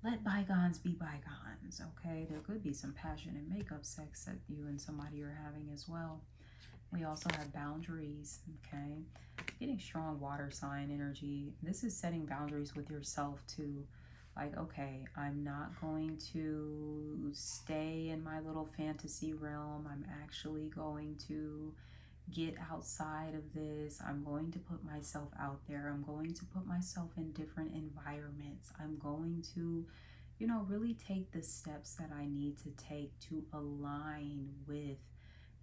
let bygones be bygones, okay? There could be some passion and makeup sex that you and somebody are having as well. We also have boundaries, okay? Getting strong water sign energy. This is setting boundaries with yourself too. Like, okay, I'm not going to stay in my little fantasy realm. I'm actually going to get outside of this. I'm going to put myself out there. I'm going to put myself in different environments. I'm going to, really take the steps that I need to take to align with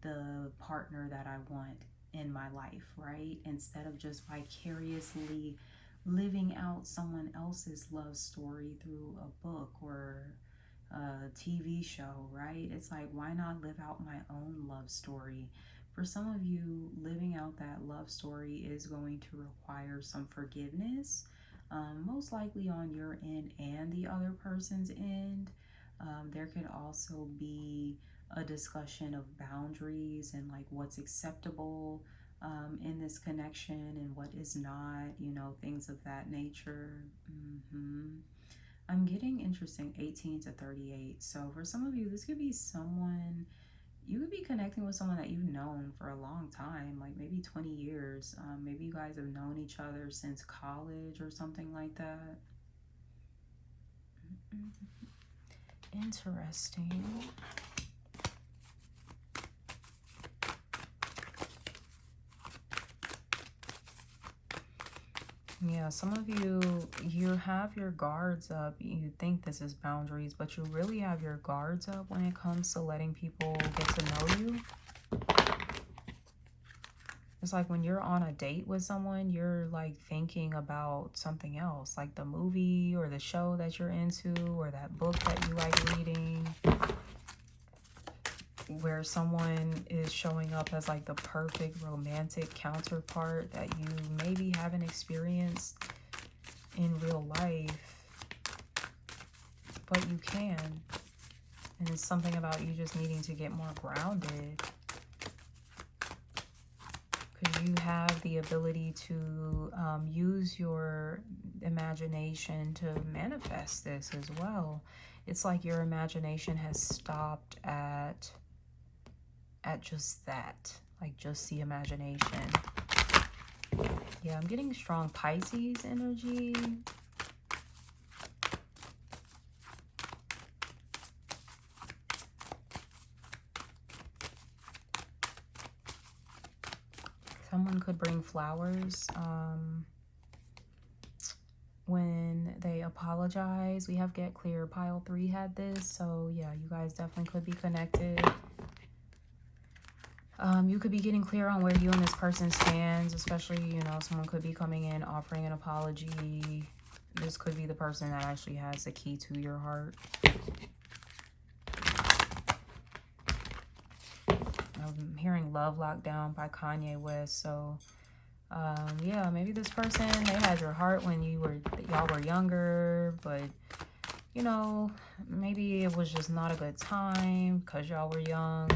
the partner that I want in my life, right? Instead of just vicariously living out someone else's love story through a book or a TV show, right? It's like, why not live out my own love story? For some of you, living out that love story is going to require some forgiveness, most likely on your end and the other person's end. There could also be a discussion of boundaries and like what's acceptable in this connection and what is not, things of that nature. I'm getting interesting 18 to 38. So for some of you, this could be someone, you could be connecting with someone that you've known for a long time, like maybe 20 years. Maybe you guys have known each other since college or something like that. Interesting. Yeah, some of you have your guards up. You think this is boundaries, but you really have your guards up when it comes to letting people get to know you. It's like when you're on a date with someone, you're like thinking about something else, like the movie or the show that you're into, or that book that you like reading, where someone is showing up as like the perfect romantic counterpart that you maybe haven't experienced in real life, but you can. And it's something about you just needing to get more grounded. Because you have the ability to use your imagination to manifest this as well. It's like your imagination has stopped at just that, like just the imagination. Yeah, I'm getting strong Pisces energy. Someone could bring flowers when they apologize. We have Get Clear. Pile 3 had this. So yeah, you guys definitely could be connected. You could be getting clear on where you and this person stands, especially, you know, someone could be coming in offering an apology. This could be the person that actually has the key to your heart. I'm hearing Love Lockdown by Kanye West. So yeah, maybe this person, they had your heart when y'all were younger, but you know, maybe it was just not a good time because y'all were young,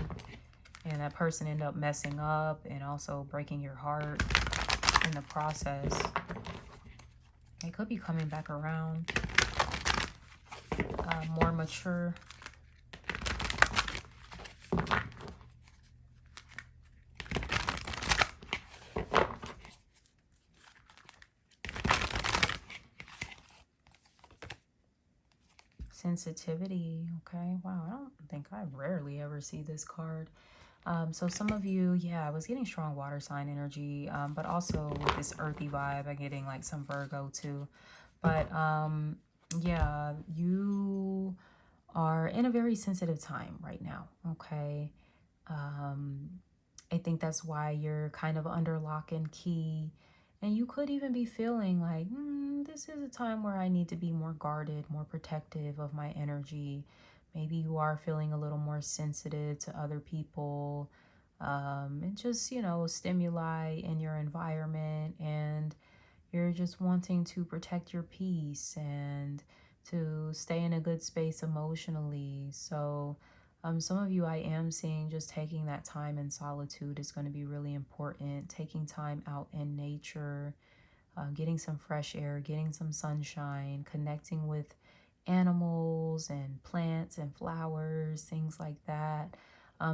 and that person ended up messing up and also breaking your heart in the process. They could be coming back around, more mature. Sensitivity. Okay, wow, I don't think I rarely ever see this card. So some of you, yeah, I was getting strong water sign energy, but also with this earthy vibe, I'm getting like some Virgo too. But yeah, you are in a very sensitive time right now, okay? I think that's why you're kind of under lock and key. And you could even be feeling like, this is a time where I need to be more guarded, more protective of my energy. Maybe you are feeling a little more sensitive to other people, and just, you know, stimuli in your environment. And you're just wanting to protect your peace and to stay in a good space emotionally. So some of you, I am seeing just taking that time in solitude is going to be really important. Taking time out in nature, getting some fresh air, getting some sunshine, connecting with animals and plants and flowers, things like that.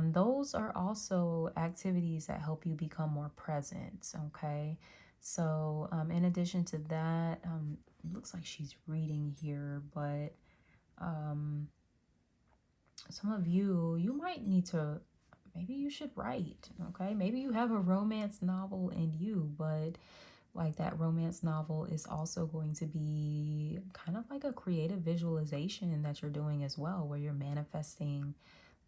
Those are also activities that help you become more present, okay? So in addition to that, it looks like she's reading here, but some of you, you might need to, maybe you should write, okay? Maybe you have a romance novel in you, but like that romance novel is also going to be kind of like a creative visualization that you're doing as well, where you're manifesting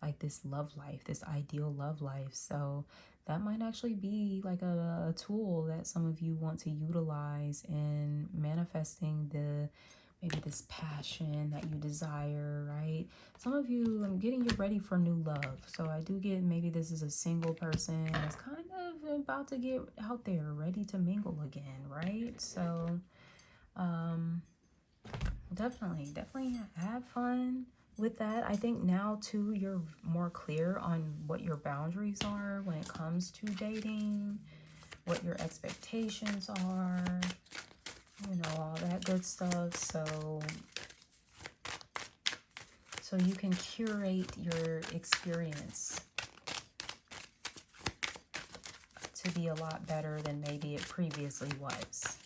like this love life, this ideal love life. So that might actually be like a tool that some of you want to utilize in manifesting maybe this passion that you desire, right? Some of you, I'm getting you ready for new love. So I do get, maybe this is a single person that's kind of about to get out there, ready to mingle again, right? So definitely have fun with that. I think now too, you're more clear on what your boundaries are when it comes to dating, what your expectations are, you know, all that good stuff. So you can curate your experience to be a lot better than maybe it previously was.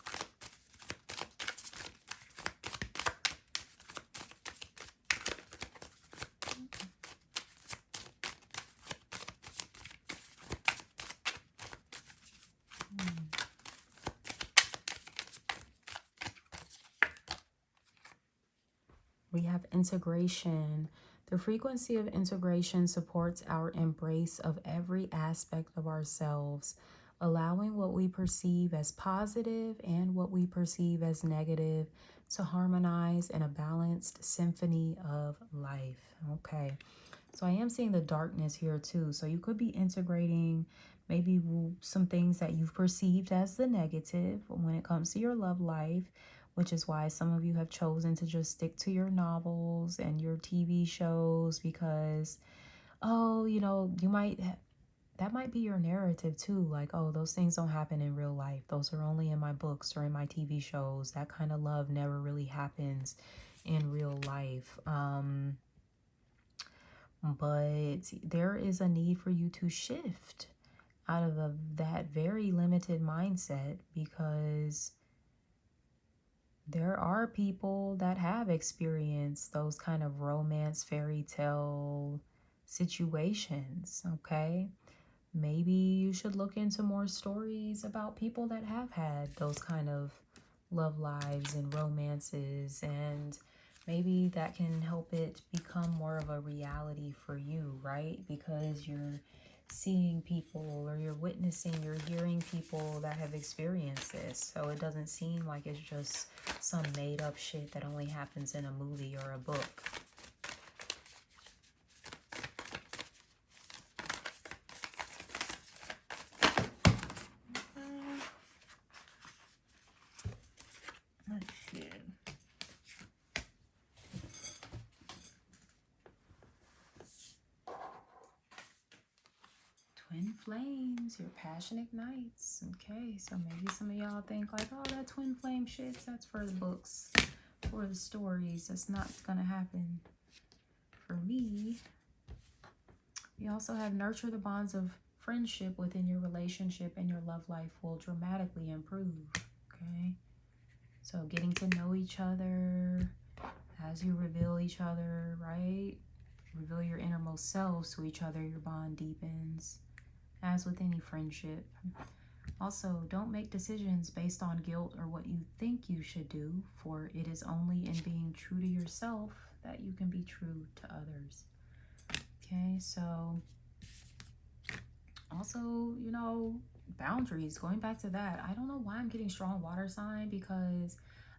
We have integration. The frequency of integration supports our embrace of every aspect of ourselves, allowing what we perceive as positive and what we perceive as negative to harmonize in a balanced symphony of life. Okay, so I am seeing the darkness here too. So you could be integrating maybe some things that you've perceived as the negative when it comes to your love life which is why some of you have chosen to just stick to your novels and your TV shows because, oh, you know, that might be your narrative too. Like, oh, those things don't happen in real life. Those are only in my books or in my TV shows. That kind of love never really happens in real life. But there is a need for you to shift out of that very limited mindset, because there are people that have experienced those kind of romance fairy tale situations, okay? Maybe you should look into more stories about people that have had those kind of love lives and romances, and maybe that can help it become more of a reality for you, right? Because you're seeing people, or you're witnessing, you're hearing people that have experienced this. So it doesn't seem like it's just some made up shit that only happens in a movie or a book. Twin flames, your passion ignites. Okay, so maybe some of y'all think like, oh, that twin flame shit, that's for the books, for the stories. That's not gonna happen for me. You also have nurture the bonds of friendship within your relationship, and your love life will dramatically improve. Okay, so getting to know each other as you reveal each other, right? Reveal your innermost selves to each other, your bond deepens, as with any friendship. Also, don't make decisions based on guilt or what you think you should do, for it is only in being true to yourself that you can be true to others. Okay, so also, you know, boundaries, going back to that. I don't know why I'm getting strong water sign, because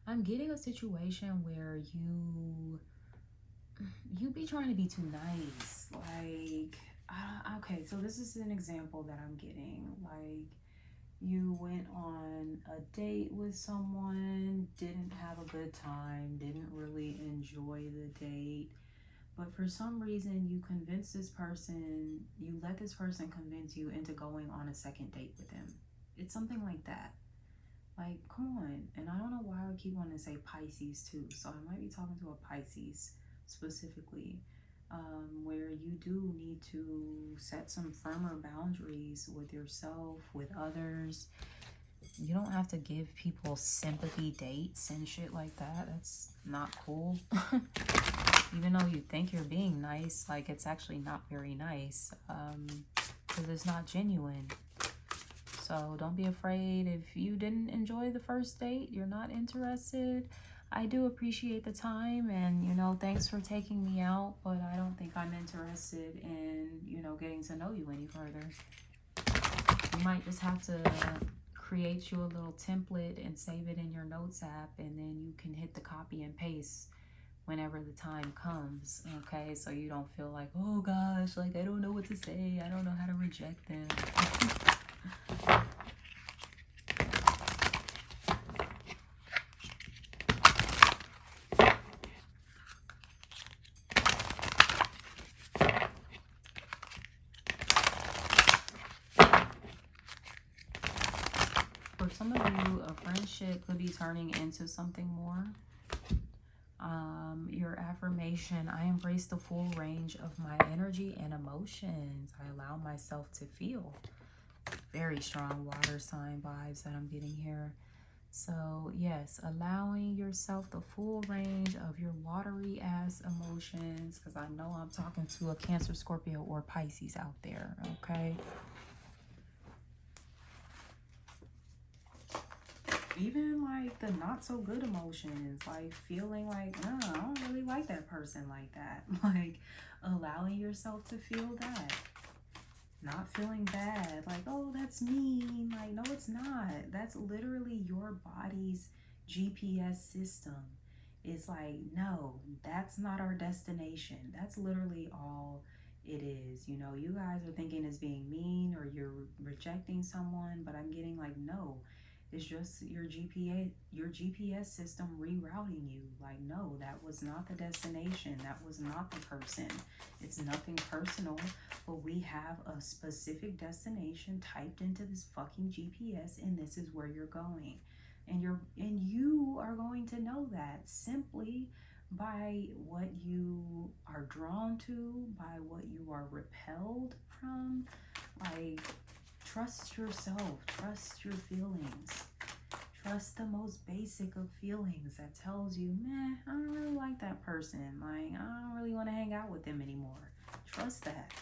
I'm getting a situation where you be trying to be too nice. Like, okay, so this is an example that I'm getting. Like, you went on a date with someone, didn't have a good time, didn't really enjoy the date, but for some reason you convinced this person, you let this person convince you into going on a second date with them. It's something like that. Like, come on. And I don't know why I keep wanting to say Pisces too, so I might be talking to a Pisces specifically, where you do need to set some firmer boundaries with yourself, with others. You don't have to give people sympathy dates and shit like that. That's not cool. Even though you think you're being nice, like, it's actually not very nice, because it's not genuine. So don't be afraid if you didn't enjoy the first date, you're not interested. I do appreciate the time, and, you know, thanks for taking me out, but I don't think I'm interested in, you know, getting to know you any further. You might just have to create you a little template and save it in your notes app, and then you can hit the copy and paste whenever the time comes, okay? So you don't feel like, oh gosh, like, I don't know what to say, I don't know how to reject them. For some of you, a friendship could be turning into something more. Your affirmation: I embrace the full range of my energy and emotions. I allow myself to feel. Very strong water sign vibes that I'm getting here. So yes, allowing yourself the full range of your watery ass emotions, because I know I'm talking to a Cancer, Scorpio, or Pisces out there, okay? Even like the not so good emotions, like feeling like, no, I don't really like that person like that. Like, allowing yourself to feel that. Not feeling bad, like, oh, that's mean. Like, no, it's not. That's literally your body's GPS system. It's like, no, that's not our destination. That's literally all it is. You know, you guys are thinking it's being mean or you're rejecting someone, but I'm getting like, no, It's just your GPS system rerouting you. Like, no, that was not the destination. That was not the person. It's nothing personal, but we have a specific destination typed into this fucking GPS, and this is where you're going. And you are going to know that simply by what you are drawn to, by what you are repelled from. Like, trust yourself, trust your feelings, trust the most basic of feelings that tells you, meh, I don't really like that person. Like, I don't really want to hang out with them anymore. Trust that.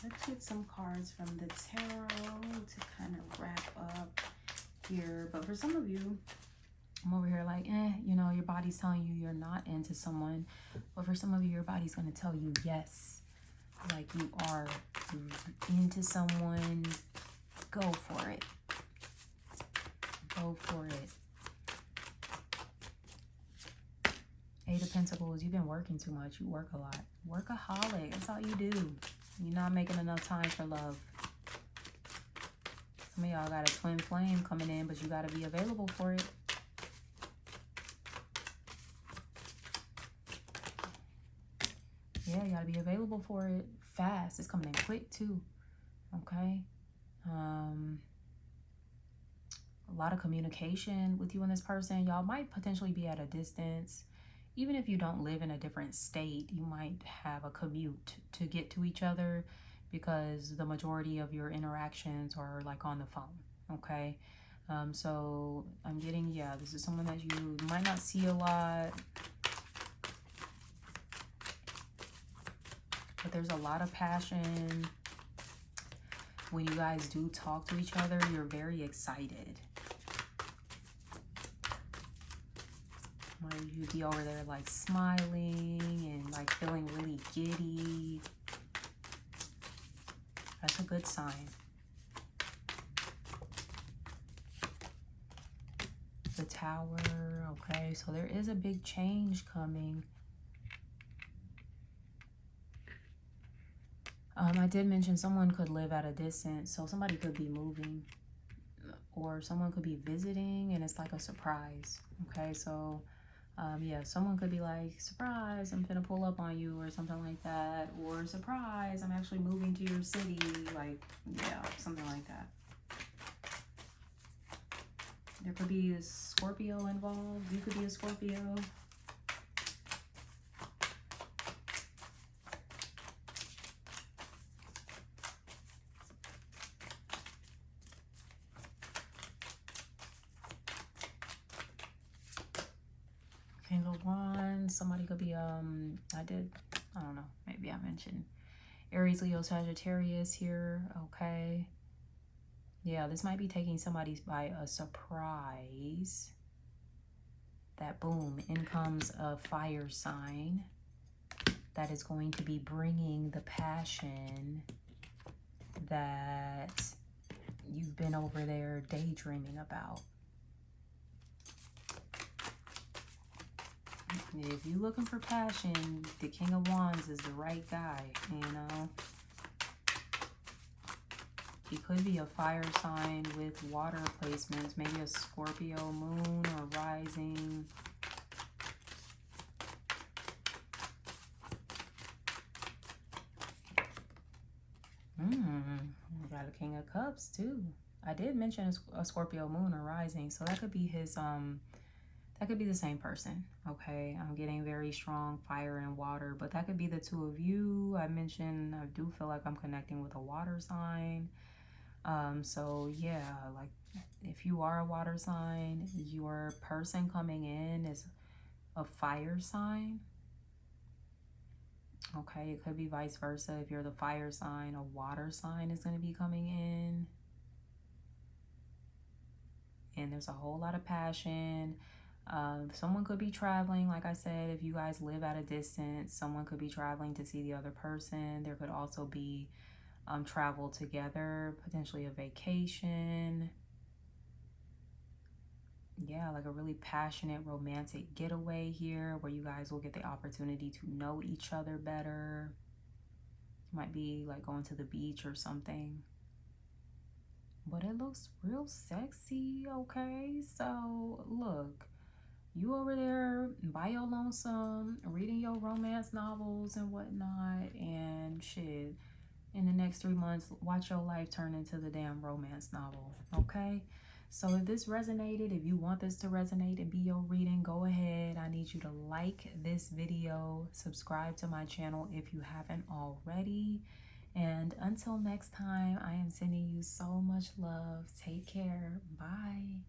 Let's get some cards from the tarot to kind of wrap up here. But for some of you, I'm over here like, you know, your body's telling you you're not into someone. But for some of you, your body's going to tell you yes. Like, you are into someone. Go for it. Go for it. Eight of Pentacles, you've been working too much. You work a lot. Workaholic, that's all you do. You're not making enough time for love. Some of y'all got a twin flame coming in, but you got to be available for it. Yeah, you got to be available for it fast. It's coming in quick too. Okay. A lot of communication with you and this person. Y'all might potentially be at a distance. Even if you don't live in a different state, you might have a commute to get to each other because the majority of your interactions are like on the phone, okay? So I'm getting, yeah, this is someone that you might not see a lot, but there's a lot of passion. When you guys do talk to each other, you're very excited. You'd be over there like smiling and like feeling really giddy. That's a good sign. The Tower, okay, so there is a big change coming. I did mention someone could live at a distance, so somebody could be moving or someone could be visiting and it's like a surprise, okay? So yeah, someone could be like, surprise, I'm gonna pull up on you or something like that, or surprise, I'm actually moving to your city, like, yeah, something like that. There could be a Scorpio involved. You could be a Scorpio. King of Wands. Somebody could be, I don't know, maybe I mentioned Aries, Leo, Sagittarius here, okay. Yeah, this might be taking somebody by a surprise. That boom, in comes a fire sign that is going to be bringing the passion that you've been over there daydreaming about. If you're looking for passion, the King of Wands is the right guy, you know. He could be a fire sign with water placements, maybe a Scorpio moon or rising. We got a King of Cups too. I did mention a Scorpio moon or rising, so that could be his, that could be the same person, okay? I'm getting very strong fire and water, but that could be the two of you. I mentioned, I do feel like I'm connecting with a water sign. So yeah, like if you are a water sign, your person coming in is a fire sign. Okay, it could be vice versa. If you're the fire sign, a water sign is going to be coming in. And there's a whole lot of passion. Someone could be traveling, like I said, if you guys live at a distance, someone could be traveling to see the other person. There could also be travel together, potentially a vacation. Yeah, like a really passionate romantic getaway here where you guys will get the opportunity to know each other better. Might be like going to the beach or something. But it looks real sexy, okay? So, look, you over there by your lonesome, reading your romance novels and whatnot, and shit, in the next 3 months, watch your life turn into the damn romance novel, okay? So if this resonated, if you want this to resonate and be your reading, go ahead. I need you to like this video, subscribe to my channel if you haven't already. And until next time, I am sending you so much love. Take care. Bye.